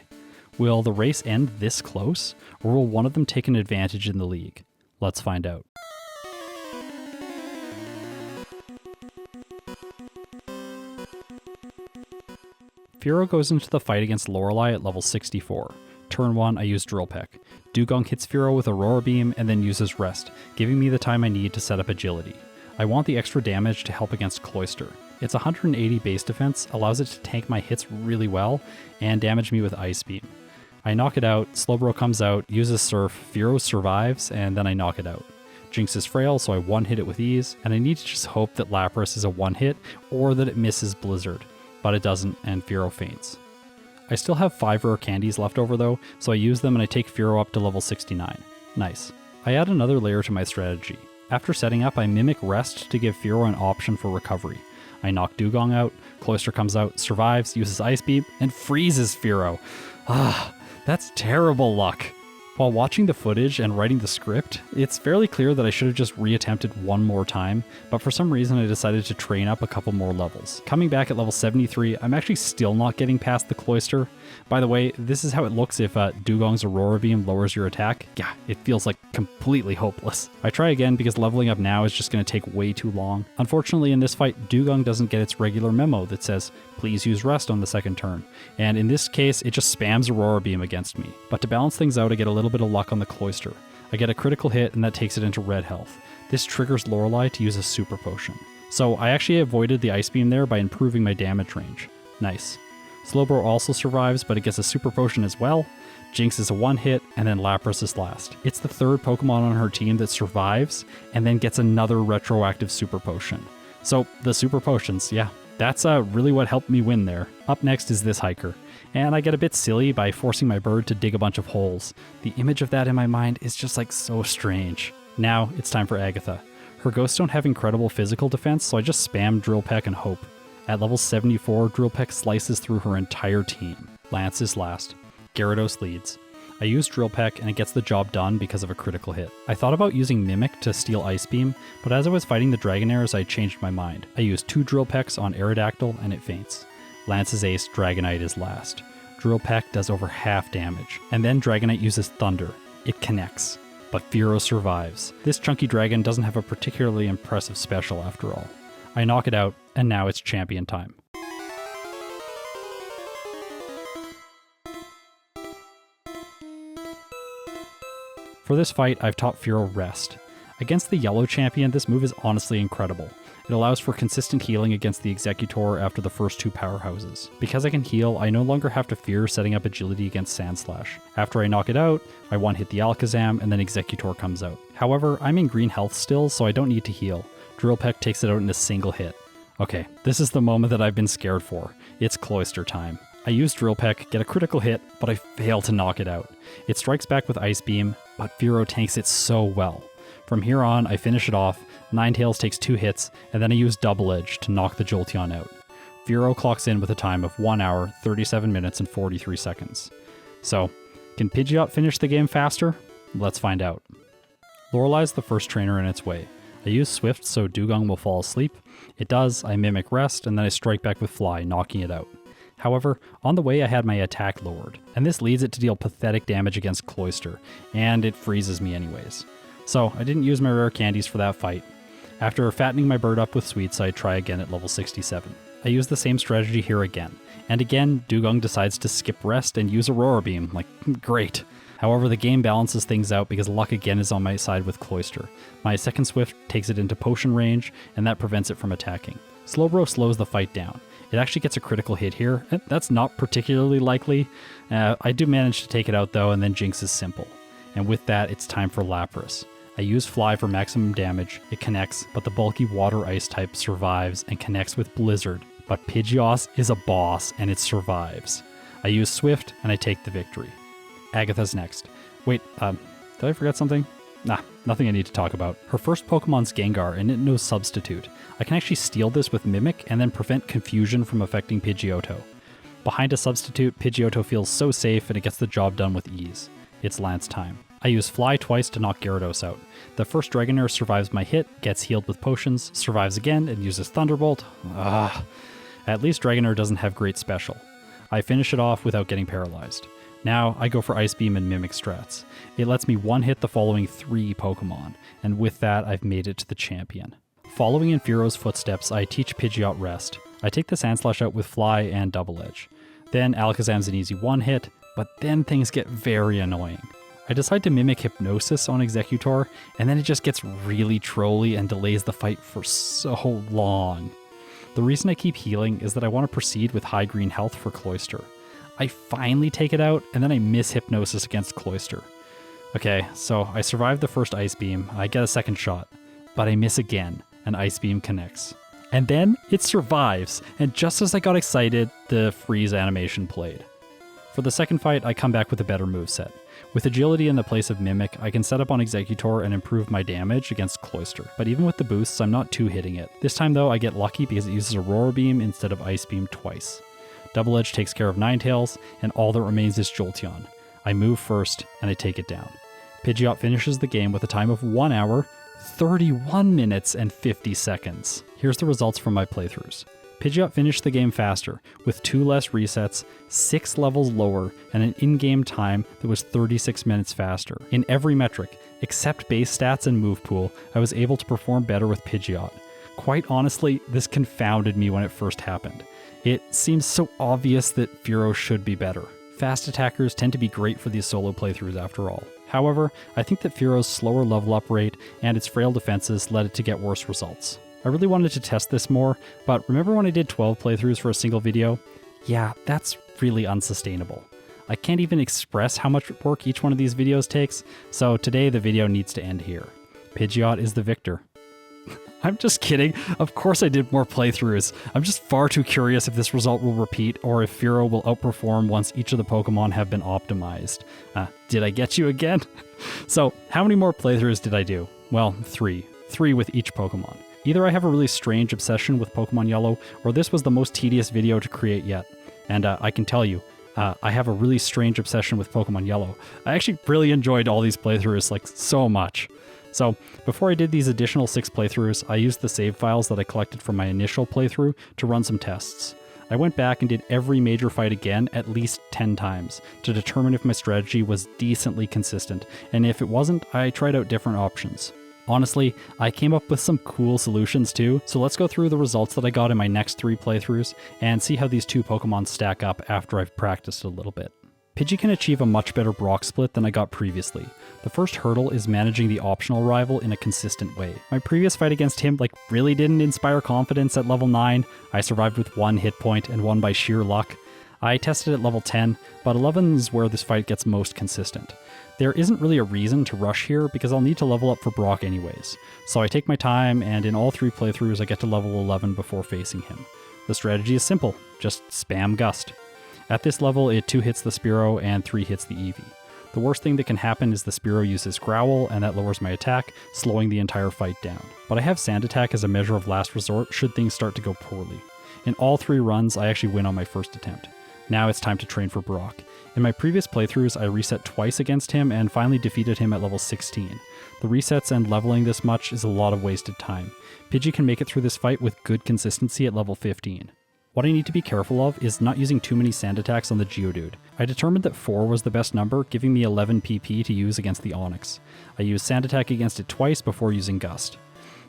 Will the race end this close, or will one of them take an advantage in the league? Let's find out. Fearow goes into the fight against Lorelei at level 64. Turn 1, I use Drill Peck. Dugong hits Fearow with Aurora Beam and then uses Rest, giving me the time I need to set up Agility. I want the extra damage to help against Cloyster. Its 180 base defense allows it to tank my hits really well and damage me with Ice Beam. I knock it out, Slowbro comes out, uses Surf, Fearow survives, and then I knock it out. Jinx is frail, so I one-hit it with ease, and I need to just hope that Lapras is a one-hit or that it misses Blizzard. But it doesn't, and Fearow faints. I still have 5 rare candies left over though, so I use them and I take Fearow up to level 69. Nice. I add another layer to my strategy. After setting up, I mimic Rest to give Fearow an option for recovery. I knock Dugong out, Cloyster comes out, survives, uses Ice Beam, and freezes Fearow. That's terrible luck. While watching the footage and writing the script, it's fairly clear that I should have just reattempted one more time, but for some reason I decided to train up a couple more levels. Coming back at level 73, I'm actually still not getting past the Cloyster. By the way, this is how it looks if Dugong's Aurora Beam lowers your attack. Yeah, it feels like completely hopeless. I try again because leveling up now is just going to take way too long. Unfortunately in this fight, Dugong doesn't get its regular memo that says, please use Rest on the second turn, and in this case it just spams Aurora Beam against me. But to balance things out, I get a little bit of luck on the Cloyster. I get a critical hit and that takes it into red health. This triggers Lorelei to use a super potion. So I actually avoided the Ice Beam there by improving my damage range. Nice. Slowbro also survives, but it gets a super potion as well. Jinx is a one hit, and then Lapras is last. It's the third Pokemon on her team that survives, and then gets another retroactive super potion. So the super potions, yeah, that's really what helped me win there. Up next is this hiker, and I get a bit silly by forcing my bird to dig a bunch of holes. The image of that in my mind is just like so strange. Now it's time for Agatha. Her ghosts don't have incredible physical defense, so I just spam Drill Peck and hope. At level 74, Drill Peck slices through her entire team. Lance is last. Gyarados leads. I use Drill Peck and it gets the job done because of a critical hit. I thought about using Mimic to steal Ice Beam, but as I was fighting the Dragonairs, I changed my mind. I used 2 Drill Pecks on Aerodactyl and it faints. Lance's ace, Dragonite, is last. Drill Peck does over half damage, and then Dragonite uses Thunder. It connects, but Fearow survives. This chunky dragon doesn't have a particularly impressive special after all. I knock it out, and now it's champion time. For this fight, I've taught Fearow Rest. Against the yellow champion, this move is honestly incredible. It allows for consistent healing against the Executor after the first 2 powerhouses. Because I can heal, I no longer have to fear setting up agility against Sandslash. After I knock it out, I one-hit the Alakazam, and then Executor comes out. However, I'm in green health still, so I don't need to heal. Drill Peck takes it out in a single hit. Okay, this is the moment that I've been scared for. It's Cloyster time. I use Drill Peck, get a critical hit, but I fail to knock it out. It strikes back with Ice Beam, but Fearow tanks it so well. From here on, I finish it off, Ninetales takes 2 hits, and then I use Double Edge to knock the Jolteon out. Fearow clocks in with a time of 1 hour, 37 minutes, and 43 seconds. So, can Pidgeot finish the game faster? Let's find out. Lorelei's the first trainer in its way. I use Swift so Dugong will fall asleep. It does, I mimic Rest, and then I strike back with Fly, knocking it out. However, on the way I had my attack lowered, and this leads it to deal pathetic damage against Cloyster, and it freezes me anyways. So I didn't use my rare candies for that fight. After fattening my bird up with sweets, I try again at level 67. I use the same strategy here again, and again Dugong decides to skip Rest and use Aurora Beam, like, great. However, the game balances things out because luck again is on my side with Cloyster. My second Swift takes it into potion range, and that prevents it from attacking. Slowbro slows the fight down. It actually gets a critical hit here. That's not particularly likely. I do manage to take it out though, and then Jinx is simple. And with that, it's time for Lapras. I use Fly for maximum damage. It connects, but the bulky water ice type survives and connects with Blizzard. But Pidgeot is a boss, and it survives. I use Swift, and I take the victory. Agatha's next. Wait, did I forget something? Nah, nothing I need to talk about. Her first Pokemon's Gengar, and it knows Substitute. I can actually steal this with Mimic and then prevent confusion from affecting Pidgeotto. Behind a substitute, Pidgeotto feels so safe and it gets the job done with ease. It's Lance time. I use Fly twice to knock Gyarados out. The first Dragonair survives my hit, gets healed with potions, survives again, and uses Thunderbolt. At least Dragonair doesn't have great special. I finish it off without getting paralyzed. Now, I go for Ice Beam and Mimic strats. It lets me one-hit the following 3 Pokemon, and with that, I've made it to the champion. Following in Fearow's footsteps, I teach Pidgeot Rest. I take the Sandslash out with Fly and Double Edge. Then Alakazam's an easy one-hit, but then things get very annoying. I decide to mimic Hypnosis on Exeggutor, and then it just gets really trolly and delays the fight for so long. The reason I keep healing is that I want to proceed with high green health for Cloyster. I finally take it out, and then I miss Hypnosis against Cloyster. Okay, so I survive the first Ice Beam, I get a second shot, but I miss again, and Ice Beam connects. And then it survives, and just as I got excited, the freeze animation played. For the second fight, I come back with a better moveset. With agility in the place of Mimic, I can set up on Exeggutor and improve my damage against Cloyster. But even with the boosts, I'm not too hitting it. This time though, I get lucky because it uses Aurora Beam instead of Ice Beam twice. Double Edge takes care of Ninetales, and all that remains is Jolteon. I move first, and I take it down. Pidgeot finishes the game with a time of 1 hour, 31 minutes, and 50 seconds. Here's the results from my playthroughs. Pidgeot finished the game faster, with 2 less resets, 6 levels lower, and an in-game time that was 36 minutes faster. In every metric, except base stats and move pool, I was able to perform better with Pidgeot. Quite honestly, this confounded me when it first happened. It seems so obvious that Fearow should be better. Fast attackers tend to be great for these solo playthroughs after all. However, I think that Fearow's slower level up rate and its frail defenses led it to get worse results. I really wanted to test this more, but remember when I did 12 playthroughs for a single video? Yeah, that's really unsustainable. I can't even express how much work each one of these videos takes, so today the video needs to end here. Pidgeot is the victor. I'm just kidding, of course I did more playthroughs. I'm just far too curious if this result will repeat or if Fearow will outperform once each of the Pokemon have been optimized. Did I get you again? So, how many more playthroughs did I do? Well, 3. 3 with each Pokemon. Either I have a really strange obsession with Pokemon Yellow, or this was the most tedious video to create yet. And I can tell you, I have a really strange obsession with Pokemon Yellow. I actually really enjoyed all these playthroughs, like, so much. So, before I did these additional 6 playthroughs, I used the save files that I collected from my initial playthrough to run some tests. I went back and did every major fight again at least 10 times to determine if my strategy was decently consistent, and if it wasn't, I tried out different options. Honestly, I came up with some cool solutions too, so let's go through the results that I got in my next 3 playthroughs and see how these 2 Pokemon stack up after I've practiced a little bit. Pidgey can achieve a much better Brock split than I got previously. The first hurdle is managing the optional rival in a consistent way. My previous fight against him really didn't inspire confidence at level 9. I survived with 1 hit point and won by sheer luck. I tested at level 10, but 11 is where this fight gets most consistent. There isn't really a reason to rush here because I'll need to level up for Brock anyways. So I take my time, and in all 3 playthroughs I get to level 11 before facing him. The strategy is simple, just spam Gust. At this level, it 2 hits the Spearow and 3 hits the Eevee. The worst thing that can happen is the Spearow uses Growl, and that lowers my attack, slowing the entire fight down. But I have Sand Attack as a measure of last resort should things start to go poorly. In all 3 runs, I actually win on my first attempt. Now it's time to train for Brock. In my previous playthroughs, I reset twice against him and finally defeated him at level 16. The resets and leveling this much is a lot of wasted time. Pidgey can make it through this fight with good consistency at level 15. What I need to be careful of is not using too many sand attacks on the Geodude. I determined that 4 was the best number, giving me 11 PP to use against the Onix. I used sand attack against it twice before using Gust.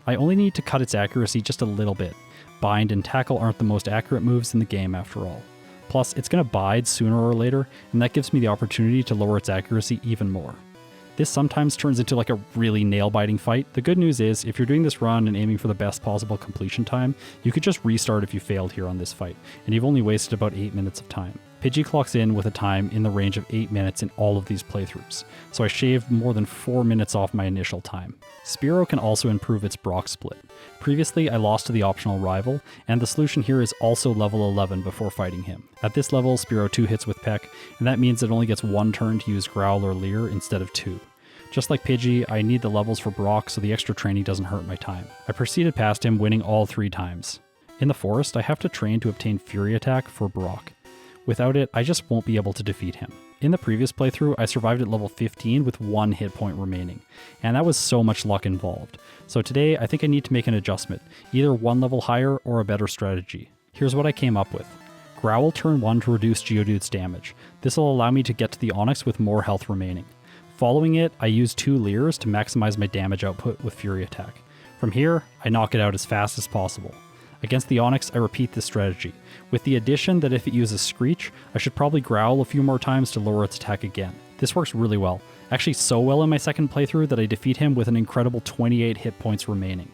I only need to cut its accuracy just a little bit. Bind and Tackle aren't the most accurate moves in the game after all. Plus, it's going to bide sooner or later, and that gives me the opportunity to lower its accuracy even more. This sometimes turns into a really nail-biting fight. The good news is, if you're doing this run and aiming for the best possible completion time, you could just restart if you failed here on this fight, and you've only wasted about 8 minutes of time. Pidgey clocks in with a time in the range of 8 minutes in all of these playthroughs, so I shaved more than 4 minutes off my initial time. Spearow can also improve its Brock split. Previously, I lost to the optional rival, and the solution here is also level 11 before fighting him. At this level, Spearow 2 hits with Peck, and that means it only gets 1 turn to use Growl or Leer instead of 2. Just like Pidgey, I need the levels for Brock so the extra training doesn't hurt my time. I proceeded past him, winning all 3 times. In the forest, I have to train to obtain Fury Attack for Brock. Without it, I just won't be able to defeat him. In the previous playthrough, I survived at level 15 with 1 hit point remaining, and that was so much luck involved. So today, I think I need to make an adjustment, either 1 level higher or a better strategy. Here's what I came up with. Growl turn 1 to reduce Geodude's damage. This will allow me to get to the Onix with more health remaining. Following it, I use 2 Leers to maximize my damage output with Fury Attack. From here, I knock it out as fast as possible. Against the Onix, I repeat this strategy, with the addition that if it uses Screech, I should probably growl a few more times to lower its attack again. This works really well, actually so well in my second playthrough that I defeat him with an incredible 28 hit points remaining.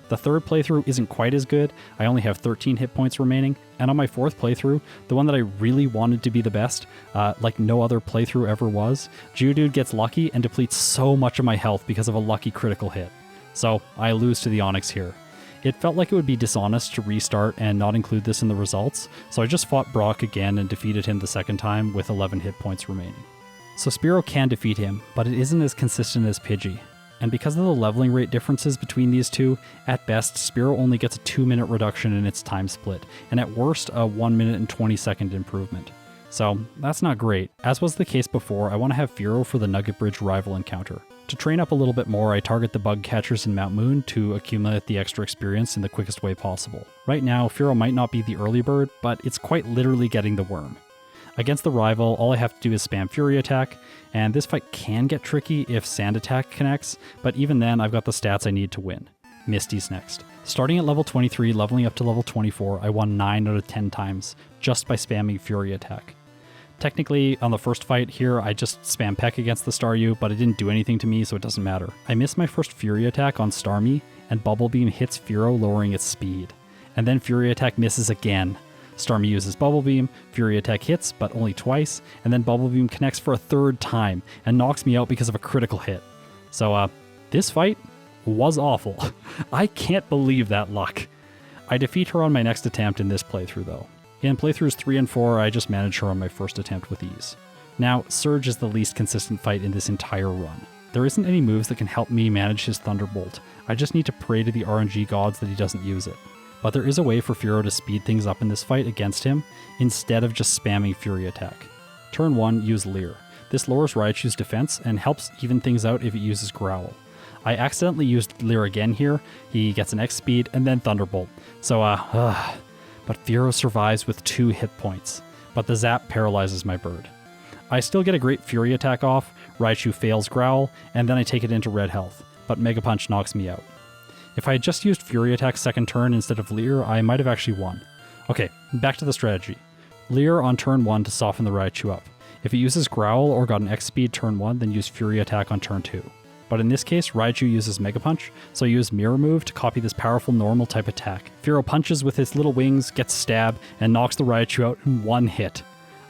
The third playthrough isn't quite as good, I only have 13 hit points remaining, and on my fourth playthrough, the one that I really wanted to be the best, like no other playthrough ever was, Geodude gets lucky and depletes so much of my health because of a lucky critical hit. So I lose to the Onix here. It felt like it would be dishonest to restart and not include this in the results, so I just fought Brock again and defeated him the second time with 11 hit points remaining. So Spearow can defeat him, but it isn't as consistent as Pidgey. And because of the leveling rate differences between these two, at best, Spearow only gets a 2-minute reduction in its time split, and at worst, a 1 minute and 20 second improvement. So that's not great. As was the case before, I want to have Fearow for the Nugget Bridge rival encounter. To train up a little bit more, I target the bug catchers in Mount Moon to accumulate the extra experience in the quickest way possible. Right now, Fearow might not be the early bird, but it's quite literally getting the worm. Against the rival, all I have to do is spam Fury Attack, and this fight can get tricky if Sand Attack connects, but even then I've got the stats I need to win. Misty's next. Starting at level 23, leveling up to level 24, I won 9 out of 10 times, just by spamming Fury Attack. Technically, on the first fight here, I just spam Peck against the Staryu, but it didn't do anything to me, so it doesn't matter. I missed my first Fury Attack on Starmie, and Bubble Beam hits Fearow, lowering its speed. And then Fury Attack misses again. Starmie uses Bubble Beam, Fury Attack hits, but only twice, and then Bubble Beam connects for a third time, and knocks me out because of a critical hit. So, this fight was awful. I can't believe that luck. I defeat her on my next attempt in this playthrough, though. In playthroughs 3 and 4, I just managed her on my first attempt with ease. Now, Surge is the least consistent fight in this entire run. There isn't any moves that can help me manage his Thunderbolt. I just need to pray to the RNG gods that he doesn't use it. But there is a way for Fearow to speed things up in this fight against him, instead of just spamming Fury Attack. Turn 1, use Leer. This lowers Raichu's defense and helps even things out if it uses Growl. I accidentally used Leer again here, he gets an X speed, and then Thunderbolt. So, but Fearow survives with 2 hit points, but the zap paralyzes my bird. I still get a great Fury Attack off, Raichu fails Growl, and then I take it into red health, but Mega Punch knocks me out. If I had just used Fury Attack second turn instead of Leer, I might have actually won. Okay, back to the strategy. Leer on turn 1 to soften the Raichu up. If it uses Growl or got an X speed turn 1, then use Fury Attack on turn 2. But in this case, Raichu uses Mega Punch, so I use Mirror Move to copy this powerful normal type attack. Fearow punches with his little wings, gets stabbed, and knocks the Raichu out in 1 hit.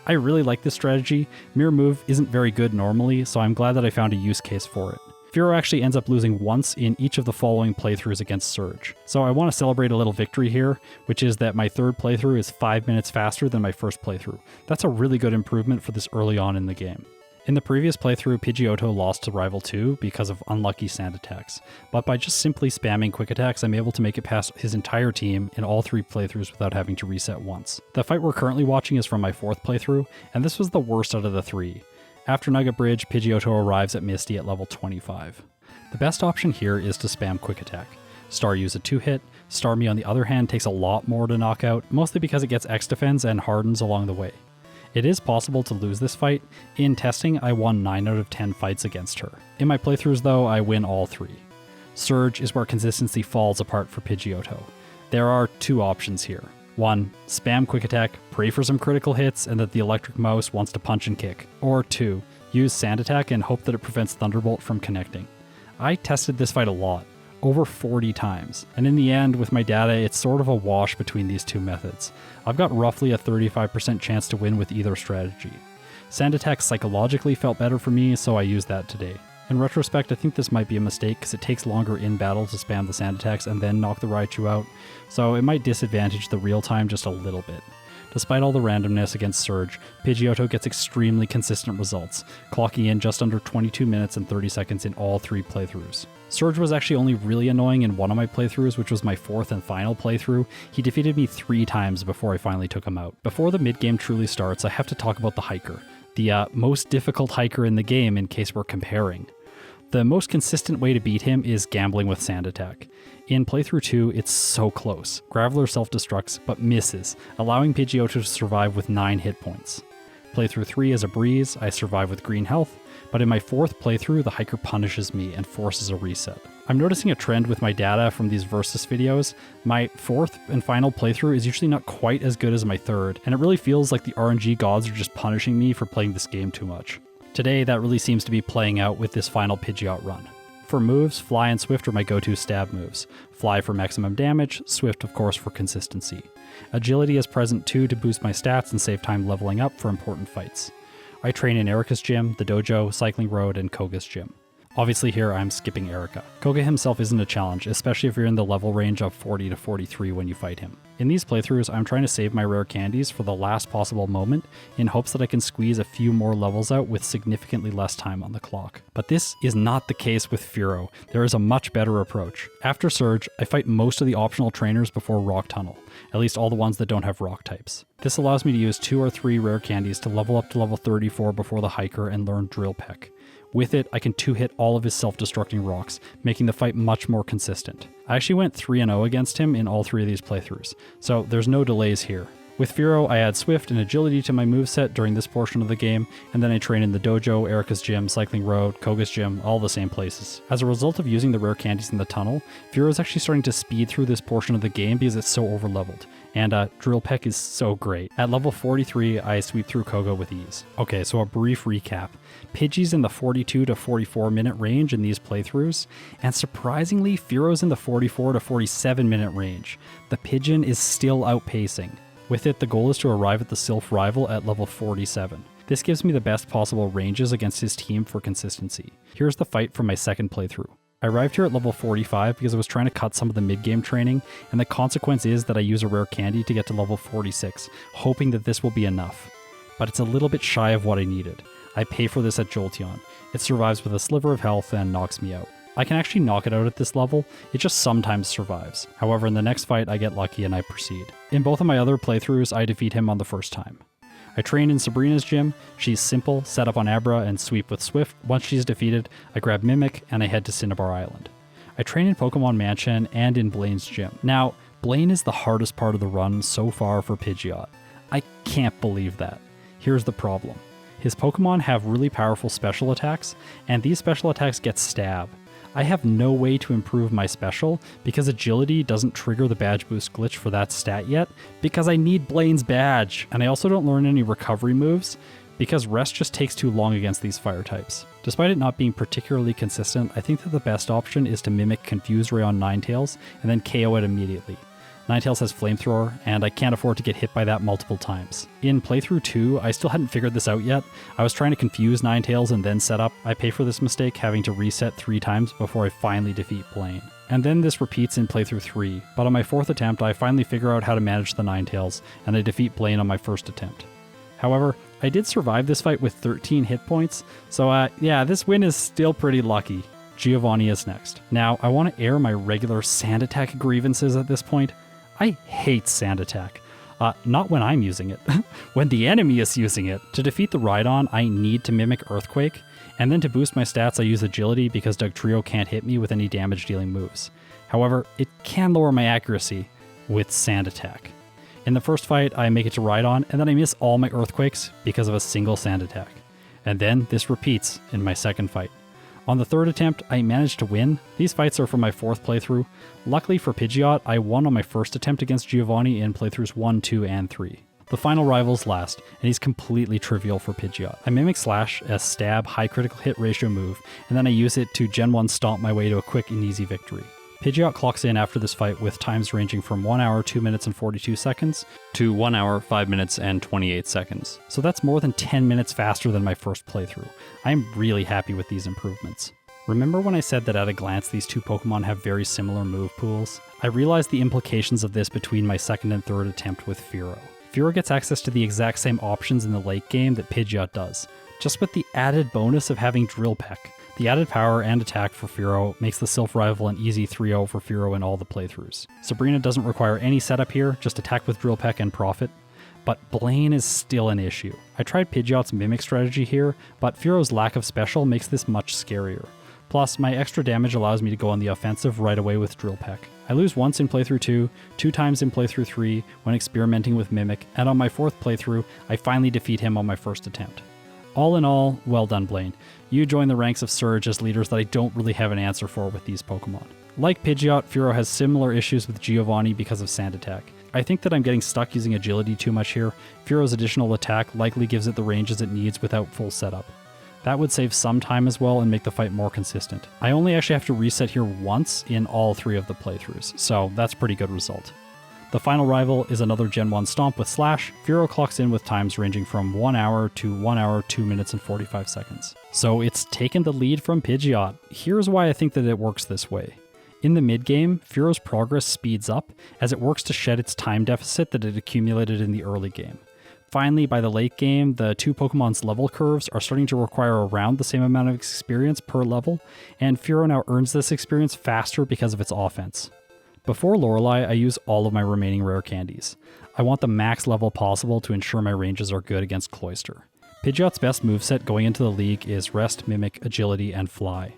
I really like this strategy. Mirror Move isn't very good normally, so I'm glad that I found a use case for it. Fearow actually ends up losing once in each of the following playthroughs against Surge. So I want to celebrate a little victory here, which is that my third playthrough is 5 minutes faster than my first playthrough. That's a really good improvement for this early on in the game. In the previous playthrough, Pidgeot lost to Rival 2 because of unlucky sand attacks, but by just simply spamming quick attacks, I'm able to make it past his entire team in all 3 playthroughs without having to reset once. The fight we're currently watching is from my 4th playthrough, and this was the worst out of the 3. After Nugget Bridge, Pidgeot arrives at Misty at level 25. The best option here is to spam quick attack. Staryu's a 2-hit, Starmie on the other hand takes a lot more to knock out, mostly because it gets X defense and hardens along the way. It is possible to lose this fight. In testing, I won 9 out of 10 fights against her. In my playthroughs though, I win all 3. Surge is where consistency falls apart for Pidgeot. There are 2 options here. 1. Spam quick attack, pray for some critical hits, and that the electric mouse wants to punch and kick. Or 2. Use sand attack and hope that it prevents Thunderbolt from connecting. I tested this fight a lot, over 40 times, and in the end, with my data, it's sort of a wash between these 2 methods. I've got roughly a 35% chance to win with either strategy. Sand attack psychologically felt better for me, so I used that today. In retrospect, I think this might be a mistake because it takes longer in battle to spam the sand attacks and then knock the Raichu out, so it might disadvantage the real time just a little bit. Despite all the randomness against Surge, Pidgeotto gets extremely consistent results, clocking in just under 22 minutes and 30 seconds in all 3 playthroughs. Surge was actually only really annoying in one of my playthroughs, which was my 4th and final playthrough. He defeated me 3 times before I finally took him out. Before the mid-game truly starts, I have to talk about the Hiker, the most difficult Hiker in the game in case we're comparing. The most consistent way to beat him is gambling with Sand Attack. In playthrough 2, it's so close. Graveler self-destructs, but misses, allowing Pidgeotto to survive with 9 hit points. Playthrough 3 is a breeze, I survive with green health, but in my 4th playthrough, the Hiker punishes me and forces a reset. I'm noticing a trend with my data from these Versus videos. My 4th and final playthrough is usually not quite as good as my 3rd, and it really feels like the RNG gods are just punishing me for playing this game too much. Today, that really seems to be playing out with this final Pidgeot run. For moves, Fly and Swift are my go-to stab moves. Fly for maximum damage, Swift of course for consistency. Agility is present too to boost my stats and save time leveling up for important fights. I train in Erica's gym, the dojo, Cycling Road, and Koga's gym. Obviously here I'm skipping Erica. Koga himself isn't a challenge, especially if you're in the level range of 40 to 43 when you fight him. In these playthroughs, I'm trying to save my rare candies for the last possible moment in hopes that I can squeeze a few more levels out with significantly less time on the clock. But this is not the case with Fearow. There is a much better approach. After Surge, I fight most of the optional trainers before Rock Tunnel, at least all the ones that don't have rock types. This allows me to use 2 or 3 rare candies to level up to level 34 before the Hiker and learn Drill Peck. With it, I can 2-hit all of his self-destructing rocks, making the fight much more consistent. I actually went 3-0 against him in all 3 of these playthroughs, so there's no delays here. With Fearow, I add Swift and Agility to my moveset during this portion of the game, and then I train in the dojo, Erica's gym, Cycling Road, Koga's gym, all the same places. As a result of using the rare candies in the tunnel, Fearow is actually starting to speed through this portion of the game because it's so overleveled. And Drill Peck is so great. At level 43, I sweep through Koga with ease. Okay, so a brief recap. Pidgey's in the 42 to 44 minute range in these playthroughs, and surprisingly, Fearow's in the 44 to 47 minute range. The Pigeon is still outpacing. With it, the goal is to arrive at the Silph rival at level 47. This gives me the best possible ranges against his team for consistency. Here's the fight from my 2nd playthrough. I arrived here at level 45 because I was trying to cut some of the mid-game training, and the consequence is that I use a rare candy to get to level 46, hoping that this will be enough. But it's a little bit shy of what I needed. I pay for this at Jolteon. It survives with a sliver of health and knocks me out. I can actually knock it out at this level, it just sometimes survives. However, in the next fight I get lucky and I proceed. In both of my other playthroughs, I defeat him on the first time. I train in Sabrina's gym. She's simple, set up on Abra, and sweep with Swift. Once she's defeated, I grab Mimic and I head to Cinnabar Island. I train in Pokemon Mansion and in Blaine's gym. Now, Blaine is the hardest part of the run so far for Pidgeot. I can't believe that. Here's the problem. His Pokemon have really powerful special attacks, and these special attacks get Stab. I have no way to improve my special because Agility doesn't trigger the badge boost glitch for that stat yet because I need Blaine's badge, and I also don't learn any recovery moves because Rest just takes too long against these fire types. Despite it not being particularly consistent, I think that the best option is to mimic Confuse Ray on Ninetales and then KO it immediately. Ninetales has Flamethrower, and I can't afford to get hit by that multiple times. In playthrough 2, I still hadn't figured this out yet. I was trying to confuse Ninetales and then set up. I pay for this mistake, having to reset 3 times before I finally defeat Blaine. And then this repeats in playthrough 3, but on my 4th attempt I finally figure out how to manage the Ninetales, and I defeat Blaine on my 1st attempt. However, I did survive this fight with 13 hit points, so yeah, this win is still pretty lucky. Giovanni is next. Now, I want to air my regular Sand Attack grievances at this point. I hate Sand Attack. Not when I'm using it, when the enemy is using it. To defeat the Rhydon, I need to mimic Earthquake, and then to boost my stats I use Agility because Dugtrio can't hit me with any damage dealing moves. However, it can lower my accuracy with Sand Attack. In the first fight, I make it to Rhydon, and then I miss all my Earthquakes because of a single Sand Attack. And then this repeats in my 2nd fight. On the 3rd attempt, I managed to win. These fights are from my 4th playthrough. Luckily for Pidgeot, I won on my 1st attempt against Giovanni in playthroughs 1, 2, and 3. The final rival's last, and he's completely trivial for Pidgeot. I mimic Slash as stab, high critical hit ratio move, and then I use it to Gen 1 stomp my way to a quick and easy victory. Pidgeot clocks in after this fight with times ranging from 1 hour, 2 minutes and 42 seconds to 1 hour, 5 minutes and 28 seconds. So that's more than 10 minutes faster than my first playthrough. I'm really happy with these improvements. Remember when I said that at a glance these 2 Pokemon have very similar move pools? I realized the implications of this between my 2nd and 3rd attempt with Fearow. Fearow gets access to the exact same options in the late game that Pidgeot does, just with the added bonus of having Drill Peck. The added power and attack for Fearow makes the Silph rival an easy 3-0 for Fearow in all the playthroughs. Sabrina doesn't require any setup here, just attack with Drill Peck and profit. But Blaine is still an issue. I tried Pidgeot's Mimic strategy here, but Fearow's lack of special makes this much scarier. Plus, my extra damage allows me to go on the offensive right away with Drill Peck. I lose once in playthrough 2, 2 times in playthrough 3 when experimenting with Mimic, and on my 4th playthrough, I finally defeat him on my first attempt. All in all, well done, Blaine. You join the ranks of Surge as leaders that I don't really have an answer for with these Pokemon. Like Pidgeot, Fearow has similar issues with Giovanni because of Sand Attack. I think that I'm getting stuck using Agility too much here. Fearow's additional attack likely gives it the ranges it needs without full setup. That would save some time as well and make the fight more consistent. I only actually have to reset here once in all 3 of the playthroughs, so that's a pretty good result. The final rival is another Gen 1 Stomp with Slash. Fearow clocks in with times ranging from 1 hour to 1 hour, 2 minutes, and 45 seconds. So it's taken the lead from Pidgeot. Here's why I think that it works this way. In the mid-game, Fearow's progress speeds up as it works to shed its time deficit that it accumulated in the early game. Finally, by the late game, the 2 Pokemon's level curves are starting to require around the same amount of experience per level, and Fearow now earns this experience faster because of its offense. Before Lorelei, I use all of my remaining rare candies. I want the max level possible to ensure my ranges are good against Cloyster. Pidgeot's best moveset going into the league is Rest, Mimic, Agility, and Fly.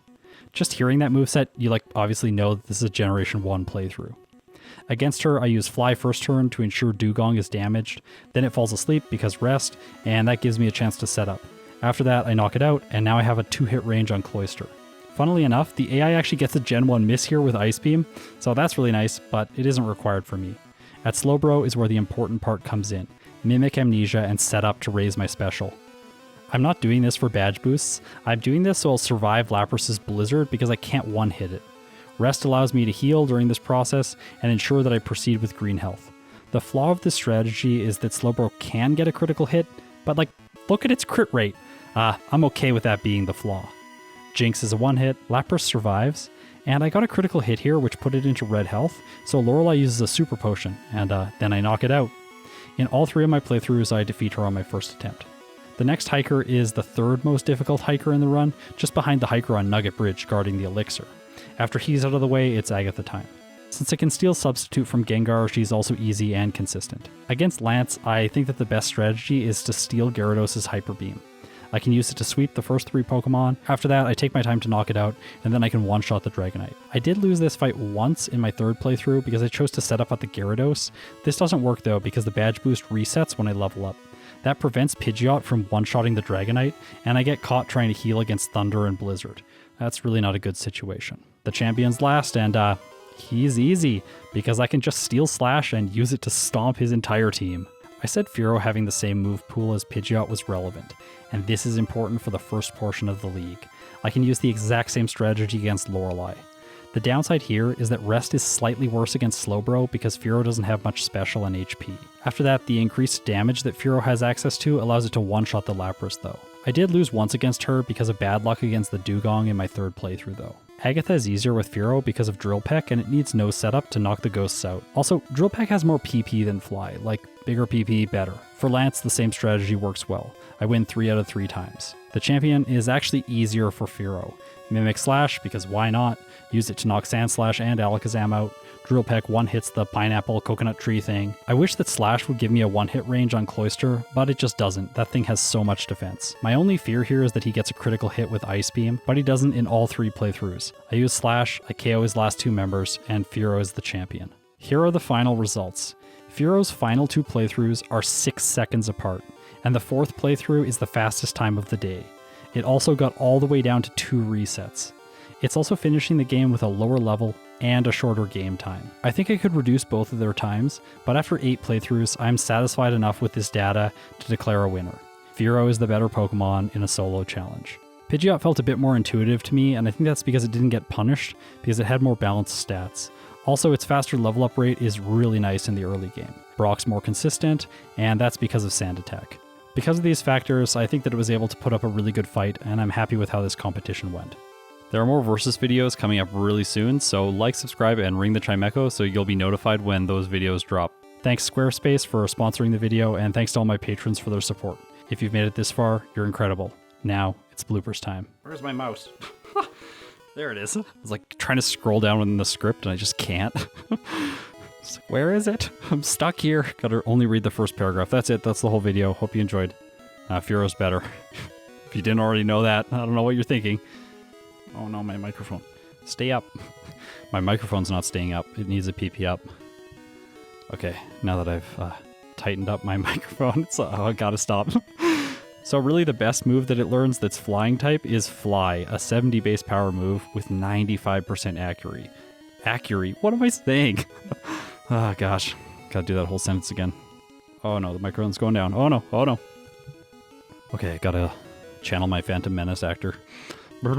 Just hearing that moveset, you obviously know that this is a Generation 1 playthrough. Against her, I use Fly first turn to ensure Dugong is damaged, then it falls asleep because Rest, and that gives me a chance to set up. After that, I knock it out, and now I have a 2-hit range on Cloyster. Funnily enough, the AI actually gets a Gen 1 miss here with Ice Beam, so that's really nice, but it isn't required for me. At Slowbro is where the important part comes in. Mimic Amnesia and set up to raise my special. I'm not doing this for badge boosts, I'm doing this so I'll survive Lapras's Blizzard because I can't one-hit it. Rest allows me to heal during this process and ensure that I proceed with green health. The flaw of this strategy is that Slowbro can get a critical hit, but look at its crit rate. I'm okay with that being the flaw. Jinx is a one-hit, Lapras survives, and I got a critical hit here which put it into red health, so Lorelei uses a super potion, and then I knock it out. In all 3 of my playthroughs, I defeat her on my first attempt. The next hiker is the 3rd most difficult hiker in the run, just behind the hiker on Nugget Bridge guarding the elixir. After he's out of the way, it's Agatha time. Since I can steal Substitute from Gengar, she's also easy and consistent. Against Lance, I think that the best strategy is to steal Gyarados' Hyper Beam. I can use it to sweep the first 3 Pokemon. After that, I take my time to knock it out, and then I can one-shot the Dragonite. I did lose this fight once in my 3rd playthrough because I chose to set up at the Gyarados. This doesn't work though because the badge boost resets when I level up. That prevents Pidgeot from one-shotting the Dragonite, and I get caught trying to heal against Thunder and Blizzard. That's really not a good situation. The champion's last, and he's easy, because I can just steal Slash and use it to stomp his entire team. I said Fearow having the same move pool as Pidgeot was relevant, and this is important for the first portion of the league. I can use the exact same strategy against Lorelei. The downside here is that Rest is slightly worse against Slowbro because Fearow doesn't have much special and HP. After that, the increased damage that Fearow has access to allows it to one-shot the Lapras though. I did lose once against her because of bad luck against the Dugong in my 3rd playthrough though. Agatha is easier with Fearow because of Drill Peck and it needs no setup to knock the ghosts out. Also, Drill Peck has more PP than Fly, bigger PP, better. For Lance, the same strategy works well. I win 3 out of 3 times. The champion is actually easier for Fearow. Mimic Slash, because why not? Use it to knock Sandslash and Alakazam out. Drill Peck one-hits the pineapple coconut tree thing. I wish that Slash would give me a one-hit range on Cloyster, but it just doesn't. That thing has so much defense. My only fear here is that he gets a critical hit with Ice Beam, but he doesn't in all 3 playthroughs. I use Slash, I KO his last 2 members, and Fearow is the champion. Here are the final results. Fearow's final 2 playthroughs are 6 seconds apart, and the 4th playthrough is the fastest time of the day. It also got all the way down to 2 resets. It's also finishing the game with a lower level and a shorter game time. I think I could reduce both of their times, but after 8 playthroughs, I'm satisfied enough with this data to declare a winner. Fearow is the better Pokemon in a solo challenge. Pidgeot felt a bit more intuitive to me, and I think that's because it didn't get punished, because it had more balanced stats. Also, its faster level up rate is really nice in the early game. Brock's more consistent, and that's because of Sand Attack. Because of these factors, I think that it was able to put up a really good fight, and I'm happy with how this competition went. There are more Versus videos coming up really soon, so like, subscribe, and ring the chime echo so you'll be notified when those videos drop. Thanks Squarespace for sponsoring the video, and thanks to all my patrons for their support. If you've made it this far, you're incredible. Now, it's bloopers time. Where's my mouse? There it is. I was like trying to scroll down within the script and I just can't. It's like, where is it? I'm stuck here. Gotta only read the first paragraph. That's it. That's the whole video. Hope you enjoyed. Fearow's better. If you didn't already know that, I don't know what you're thinking. Oh no, my microphone. Stay up. My microphone's not staying up. It needs a PP up. Okay, now that I've tightened up my microphone, I gotta stop. So really the best move that it learns that's flying type is Fly, a 70 base power move with 95% accuracy. Accuracy? What am I saying? Oh gosh, gotta do that whole sentence again. Oh no, the microphone's going down. Oh no, oh no. Okay, gotta channel my Phantom Menace actor. I'm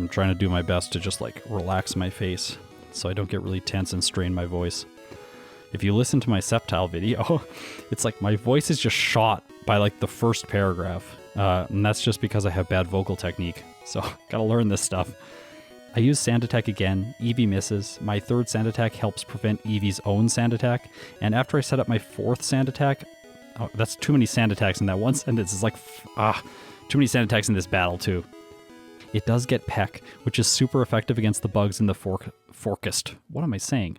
trying to do my best to just like relax my face so I don't get really tense and strain my voice. If you listen to my Sceptile video, it's like my voice is just shot by like the first paragraph. And that's just because I have bad vocal technique. So gotta learn this stuff. I use Sand Attack again. Eevee misses. My third Sand Attack helps prevent Eevee's own Sand Attack. And after I set up my fourth Sand Attack, oh, that's too many Sand Attacks in that one sentence. It's like, too many Sand Attacks in this battle too. It does get Peck, which is super effective against the bugs in the Forkest. What am I saying?